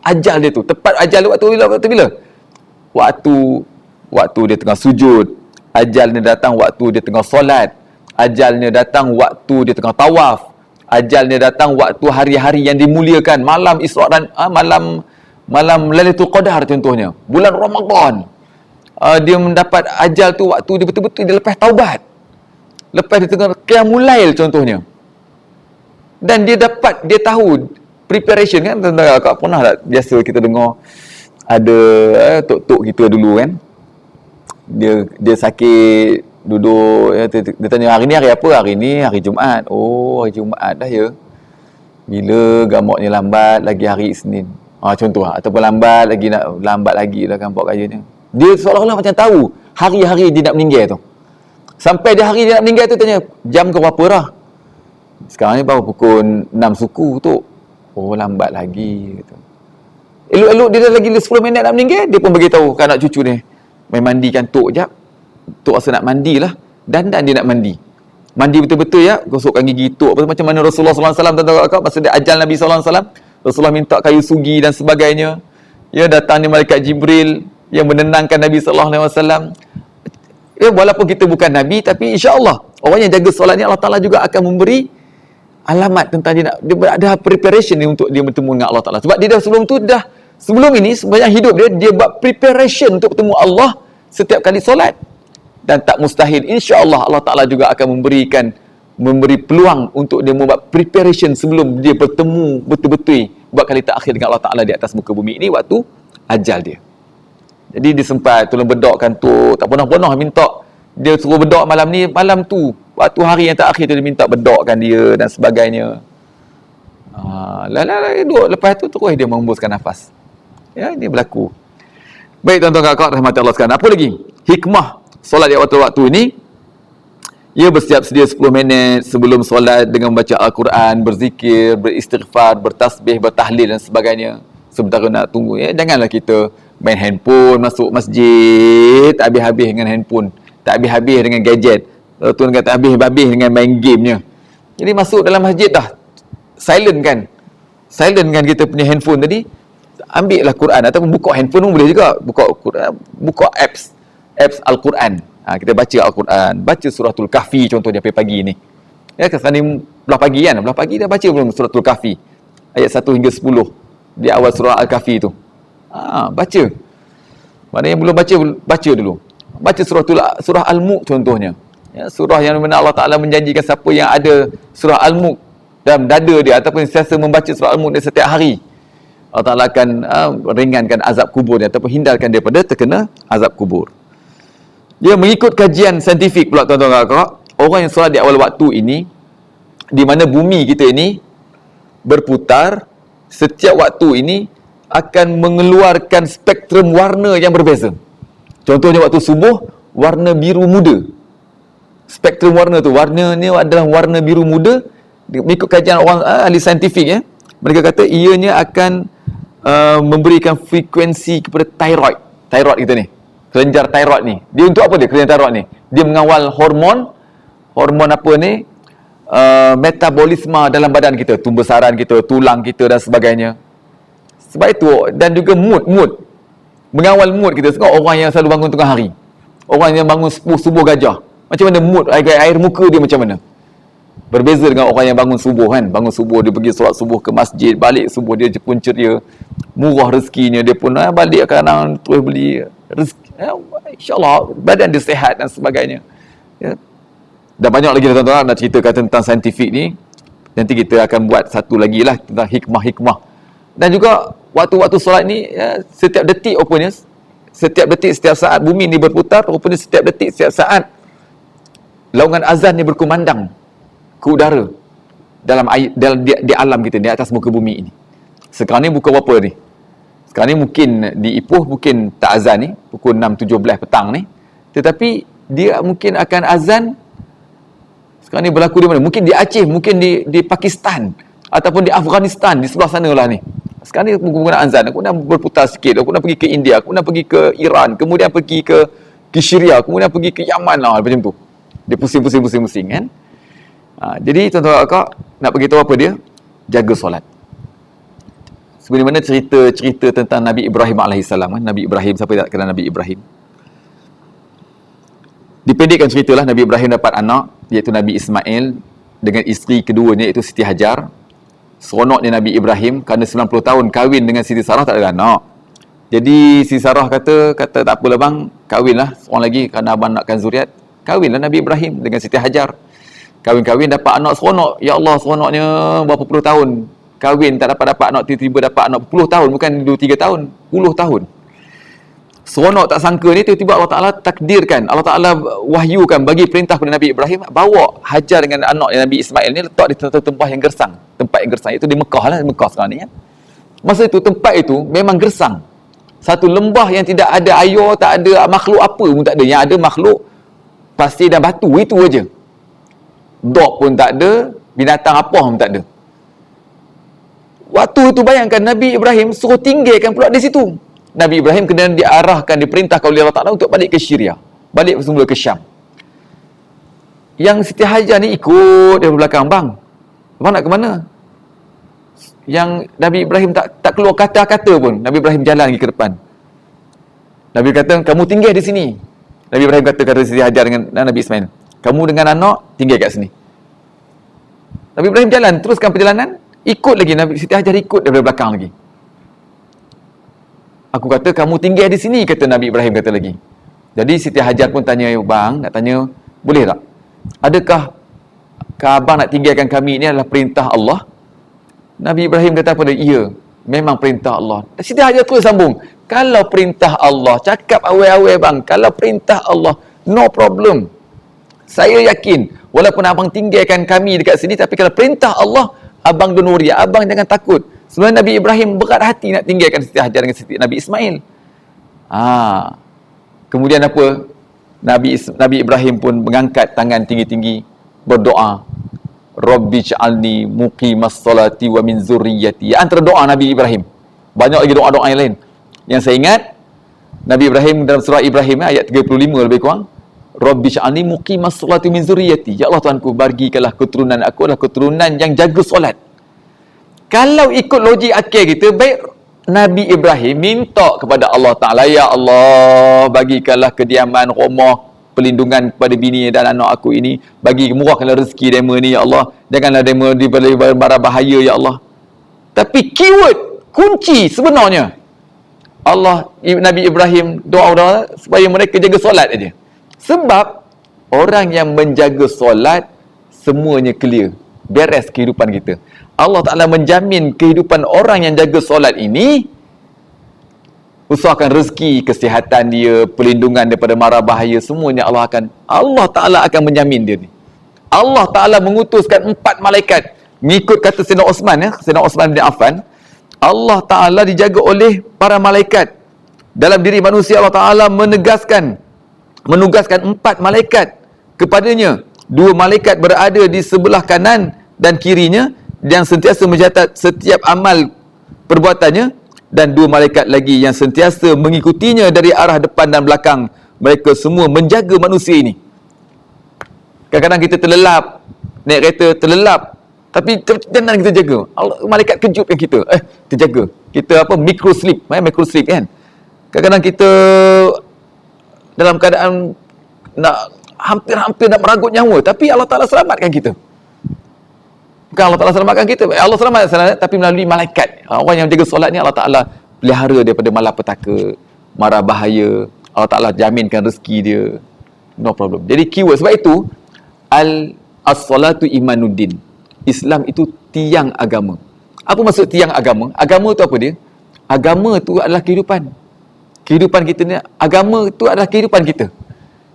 ajal dia tu. Tepat ajal waktu bila? Waktu dia tengah sujud. Ajalnya datang waktu dia tengah solat. Ajalnya datang waktu dia tengah tawaf. Ajalnya datang waktu hari-hari yang dimuliakan, malam Isra dan malam Lailatul Qadar contohnya, bulan Ramadan. Dia mendapat ajal tu waktu dia betul-betul dia lepas taubat, lepas dia tengah qiyamul lail contohnya. Dan dia tahu preparation kan. Tentang kau pernah tak biasa kita dengar ada tok-tok kita dulu kan, dia sakit, duduk dia tanya, hari ni hari apa? Hari ni hari Jumaat. Oh, hari Jumaat dah ya. Bila gamaknya lambat lagi hari Isnin. Contoh ataupun lambat lagi lah gampak kayanya. Dia seolah-olah macam tahu hari-hari dia nak meninggal tu. Sampai dia hari dia nak meninggal tu tanya, jam ke berapa dah? Sekarang ni baru pukul 6 suku tu. Oh, lambat lagi gitu. Elok-elok dia dah lagi 10 minit nak meninggal, dia pun bagi tahu kan anak cucu ni, main mandikan tok jap. Tok rasa nak mandi lah, dan dia nak mandi betul-betul ya, gosokkan gigi tok macam mana Rasulullah SAW tuan-tuan, masa dia ajal Nabi SAW, Rasulullah minta kayu sugi dan sebagainya. Ya, datang ni malaikat Jibril yang menenangkan Nabi SAW. Ya, walaupun kita bukan Nabi, tapi insya-Allah orang yang jaga solat ni Allah Ta'ala juga akan memberi alamat tentang dia ada preparation ni untuk dia bertemu dengan Allah Ta'ala. Sebab dia dah sebelum ini sepanjang hidup dia buat preparation untuk bertemu Allah setiap kali solat. Dan tak mustahil, insya-Allah Allah Ta'ala juga akan memberi peluang untuk dia membuat preparation sebelum dia bertemu betul-betul buat kali terakhir dengan Allah Ta'ala di atas muka bumi ini, waktu ajal dia. Jadi dia sempat tolong bedokkan tu, tak pernah minta dia suruh bedok malam ni, malam tu waktu hari yang terakhir tu dia minta bedokkan dia dan sebagainya. Duduk lepas tu terus dia menghembuskan nafas. Ya, ini berlaku. Baik tuan-tuan kakak rahmat Allah sekalian. Apa lagi hikmah solat di waktu-waktu ini? Ia bersiap sedia 10 minit sebelum solat dengan membaca Al-Quran, berzikir, beristighfar, bertasbih, bertahlil dan sebagainya. Sementara nak tunggu, ya, janganlah kita main handphone, masuk masjid tak habis-habis dengan handphone, tak habis-habis dengan gadget, tuan kata habis-habis dengan main gamenya. Jadi masuk dalam masjid dah silent kan kita punya handphone tadi, ambil lah Quran ataupun buka handphone pun boleh juga, buka Quran, buka apps Al-Quran. Kita baca Al-Quran, baca suratul Kahfi contohnya pagi ni. Ya, kesan ni belah pagi dah baca belum suratul Kahfi ayat 1 hingga 10 di awal surah Al-Kahfi tu. Baca. Mana yang belum baca dulu. Baca surah Al-Mulk contohnya. Ya, surah yang mana Allah Ta'ala menjanjikan siapa yang ada surah Al-Mulk dalam dada dia ataupun sentiasa membaca surah Al-Mulk dia setiap hari, Allah Ta'ala akan ringankan azab kubur dia ataupun hindarkan daripada terkena azab kubur. Dia mengikut kajian saintifik pula tuan-tuan dan kakak, orang yang solat di awal waktu ini, di mana bumi kita ini berputar, setiap waktu ini akan mengeluarkan spektrum warna yang berbeza. Contohnya waktu subuh, warna biru muda. Spektrum warna tu, warna ni adalah warna biru muda. Mengikut kajian orang ahli saintifik ya, mereka kata ianya akan memberikan frekuensi kepada thyroid kita ni, kelenjar thyroid ni. Dia untuk apa dia kelenjar thyroid ni? Dia mengawal hormon apa ni, metabolisme dalam badan kita, tumbesaran kita, tulang kita dan sebagainya. Sebab itu, dan juga mood mengawal mood kita. Tengok orang yang selalu bangun tengah hari, orang yang bangun subuh gajah, macam mana mood, air muka dia macam mana. Berbeza dengan orang yang bangun subuh kan. Bangun subuh dia pergi solat subuh ke masjid, balik subuh dia pun ceria, murah rezekinya, dia pun balik kadang terus beli rezeki, ya, insyaAllah badan dia sihat dan sebagainya, ya. Dan banyak lagi tuan-tuan nak ceritakan tentang saintifik ni. Nanti kita akan buat satu lagi lah tentang hikmah-hikmah. Dan juga waktu-waktu solat ni, ya, setiap detik rupanya, setiap detik, setiap saat bumi ni berputar, rupanya setiap detik, setiap saat laungan azan ni berkumandang ke udara dalam air, di alam kita, di atas muka bumi ini. Sekarang ni pukul berapa ni? Sekarang ni mungkin di Ipoh mungkin tak azan ni, pukul 6.17 petang ni. Tetapi dia mungkin akan azan sekarang ni berlaku di mana? Mungkin di Aceh, mungkin di Pakistan, ataupun di Afghanistan, di sebelah sana lah ni. Sekarang ni penggunaan azan, aku nak berputar sikit, aku nak pergi ke India, aku nak pergi ke Iran, kemudian pergi ke Syria, kemudian pergi ke Yaman lah, macam tu. Dia pusing-pusing kan. Jadi tuan-tuan akak nak beritahu apa dia? Jaga solat. Sebagaimana cerita tentang Nabi Ibrahim AS kan? Nabi Ibrahim, siapa yang tak kenal Nabi Ibrahim? Dipendekkan ceritalah, Nabi Ibrahim dapat anak, iaitu Nabi Ismail, dengan isteri keduanya iaitu Siti Hajar. Seronoknya Nabi Ibrahim kerana 90 tahun kahwin dengan Siti Sarah tak ada anak. Jadi Siti Sarah kata tak apalah bang, kahwinlah seorang lagi kerana abang nakkan zuriat. Kahwinlah Nabi Ibrahim dengan Siti Hajar. Kahwin dapat anak, seronok. Ya Allah, seronoknya berapa puluh tahun kahwin tak dapat anak, tiba-tiba dapat anak puluh tahun, bukan 2-3 tahun, puluh tahun. Seronok tak sangka ni, tiba-tiba Allah Ta'ala takdirkan, Allah Ta'ala wahyukan, bagi perintah kepada Nabi Ibrahim, bawa Hajar dengan anak Nabi Ismail ni letak di tempat yang gersang. Tempat yang gersang itu di Mekah lah, Mekah sekarang ni kan. Masa itu tempat itu memang gersang. Satu lembah yang tidak ada air, tak ada makhluk apa pun tak ada. Yang ada makhluk pasir dan batu, itu aja. Dog pun tak ada, binatang apa pun tak ada. Waktu itu bayangkan Nabi Ibrahim suruh tinggalkan pula di situ. Nabi Ibrahim kena diarahkan, diperintahkan oleh Allah Ta'ala untuk balik ke Syria, balik semula ke Syam. Yang Siti Hajar ni ikut dari belakang, bang nak ke mana? Yang Nabi Ibrahim tak keluar kata-kata pun. Nabi Ibrahim jalan lagi ke depan. Nabi kata, kamu tinggal di sini. Nabi Ibrahim kata Siti Hajar dengan Nabi Ismail, kamu dengan anak tinggal kat sini. Nabi Ibrahim jalan, teruskan perjalanan, ikut lagi Nabi Siti Hajar ikut dari belakang lagi. Aku kata, kamu tinggal di sini, kata Nabi Ibrahim kata lagi. Jadi Siti Hajar pun tanya, bang, nak tanya, boleh tak? Adakah abang nak tinggalkan kami ini adalah perintah Allah? Nabi Ibrahim kata pada, iya, memang perintah Allah. Siti Hajar terus sambung, kalau perintah Allah, cakap awal-awal bang, kalau perintah Allah, no problem. Saya yakin, walaupun abang tinggalkan kami dekat sini, tapi kalau perintah Allah, abang don't worry, abang jangan takut. Sebenarnya Nabi Ibrahim berat hati nak tinggalkan Siti Hajar dengan Nabi Ismail. Kemudian apa? Nabi Ibrahim pun mengangkat tangan tinggi-tinggi, berdoa, Rabbi ja'alni muqimas salati wa min zurriyyati. Antara doa Nabi Ibrahim. Banyak lagi doa-doa yang lain. Yang saya ingat, Nabi Ibrahim dalam surah Ibrahim ayat 35 lebih kurang, Rabbi ja'alni muqimas salati min zurriyyati. Ya Allah Tuhanku, bagikanlah keturunan aku adalah keturunan yang jaga solat. Kalau ikut logik akal kita, baik Nabi Ibrahim minta kepada Allah Ta'ala, ya Allah, bagikanlah kediaman, rumah, perlindungan kepada bini dan anak aku ini, bagi murahkanlah rezeki mereka ni, ya Allah, janganlah mereka diberi bara bahaya, ya Allah. Tapi keyword, kunci sebenarnya, Nabi Ibrahim doa supaya mereka jaga solat aja. Sebab orang yang menjaga solat, semuanya clear, beres kehidupan kita. Allah Ta'ala menjamin kehidupan orang yang jaga solat ini, usahakan rezeki, kesihatan dia, perlindungan daripada mara bahaya, semuanya Allah Ta'ala akan menjamin dia ni. Allah Ta'ala mengutuskan 4 malaikat, mengikut kata Sayyidina Osman, Sayyidina Osman bin Affan, Allah Ta'ala dijaga oleh para malaikat. Dalam diri manusia Allah Ta'ala menugaskan 4 malaikat kepadanya. 2 malaikat berada di sebelah kanan dan kirinya, yang sentiasa mencatat setiap amal perbuatannya, dan 2 malaikat lagi yang sentiasa mengikutinya dari arah depan dan belakang. Mereka semua menjaga manusia ini. Kadang-kadang kita terlelap, naik kereta terlelap, tapi jangan kita jaga. Malaikat kejutkan kita. Terjaga. Kita micro sleep kan. Kadang-kadang kita dalam keadaan nak hampir nak meragut nyawa, tapi Allah Ta'ala selamatkan kita. Bukan Allah Ta'ala selamatkan kita, Allah selamatkan, tapi melalui malaikat. Orang yang jaga solat ni Allah Ta'ala pelihara daripada malapetaka, mara bahaya. Allah Ta'ala jaminkan rezeki dia, no problem. Jadi keyword, sebab itu as-salatu imanuddin, Islam itu tiang agama. Apa maksud tiang agama? Agama tu apa dia? Agama tu adalah kehidupan kita ni. Agama tu adalah kehidupan kita,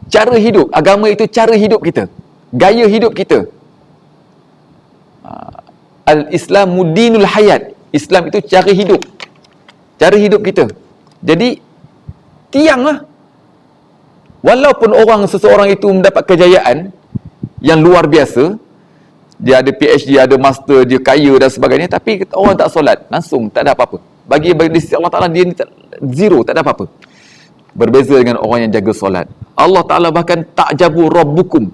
cara hidup. Agama itu cara hidup kita, gaya hidup kita. Al-Islamu dinul hayat, Islam itu cara hidup kita. Jadi tiang lah. Walaupun seseorang itu mendapat kejayaan yang luar biasa, dia ada PhD, ada master, dia kaya dan sebagainya, tapi orang tak solat, langsung tak ada apa-apa. Bagi sisi Allah Ta'ala, dia ni zero, tak ada apa-apa. Berbeza dengan orang yang jaga solat. Allah Ta'ala bahkan ta'jabu rabbukum,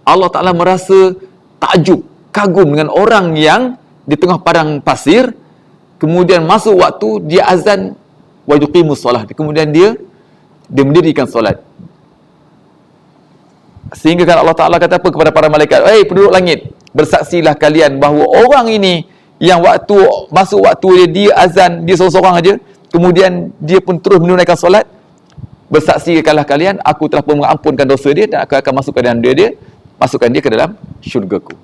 Allah Ta'ala merasa takjub, kagum dengan orang yang di tengah padang pasir, kemudian masuk waktu, dia azan wa yuqimus solah, kemudian dia mendirikan solat. Sehingga kan Allah Ta'ala kata apa kepada para malaikat, penduduk langit, bersaksilah kalian bahawa orang ini yang masuk waktu dia azan, dia seorang-seorang aja, kemudian dia pun terus menunaikan solat, bersaksikanlah kalian, aku telah pun mengampunkan dosa dia dan aku akan masukkan dia ke dalam syurgaku.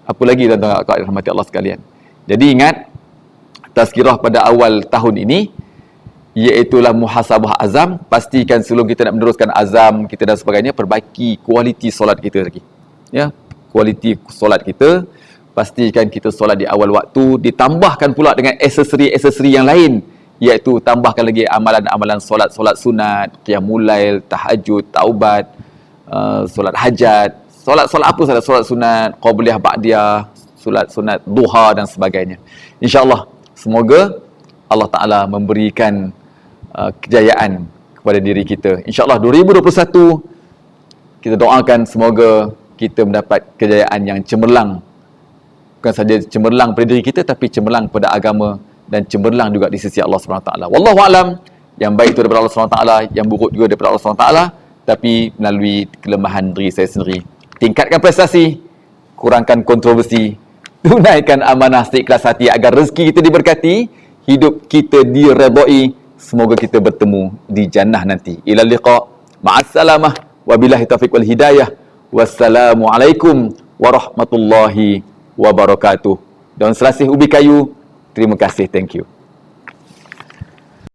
Apa lagi tuan-tuan dan rahmati Allah sekalian. Jadi ingat, tazkirah pada awal tahun ini iaitulah muhasabah azam. Pastikan sebelum kita nak meneruskan azam kita dan sebagainya, perbaiki kualiti solat kita lagi. Ya, kualiti solat kita, pastikan kita solat di awal waktu, ditambahkan pula dengan aksesori yang lain, iaitu tambahkan lagi amalan-amalan solat sunat, qiyamul lail, tahajud, taubat, solat hajat, solat apa saja, solat sunat, qabliyah, ba'diyah, solat sunat duha dan sebagainya. InsyaAllah semoga Allah Ta'ala memberikan kejayaan kepada diri kita. InsyaAllah 2021 kita doakan semoga kita mendapat kejayaan yang cemerlang. Bukan saja cemerlang pada diri kita, tapi cemerlang pada agama dan cemerlang juga di sisi Allah SWT. Wallahu a'lam. Yang baik itu daripada Allah SWT, yang buruk juga daripada Allah SWT, tapi melalui kelemahan diri saya sendiri. Tingkatkan prestasi, kurangkan kontroversi, tunaikan amanah seikhlas hati agar rezeki kita diberkati, hidup kita diredai. Semoga kita bertemu di jannah nanti. Ila liqa, ma'assalamah, wabillahi taufiq wal hidayah. Wassalamualaikum warahmatullahi wabarakatuh. Daun selasih ubi kayu. Terima kasih, thank you.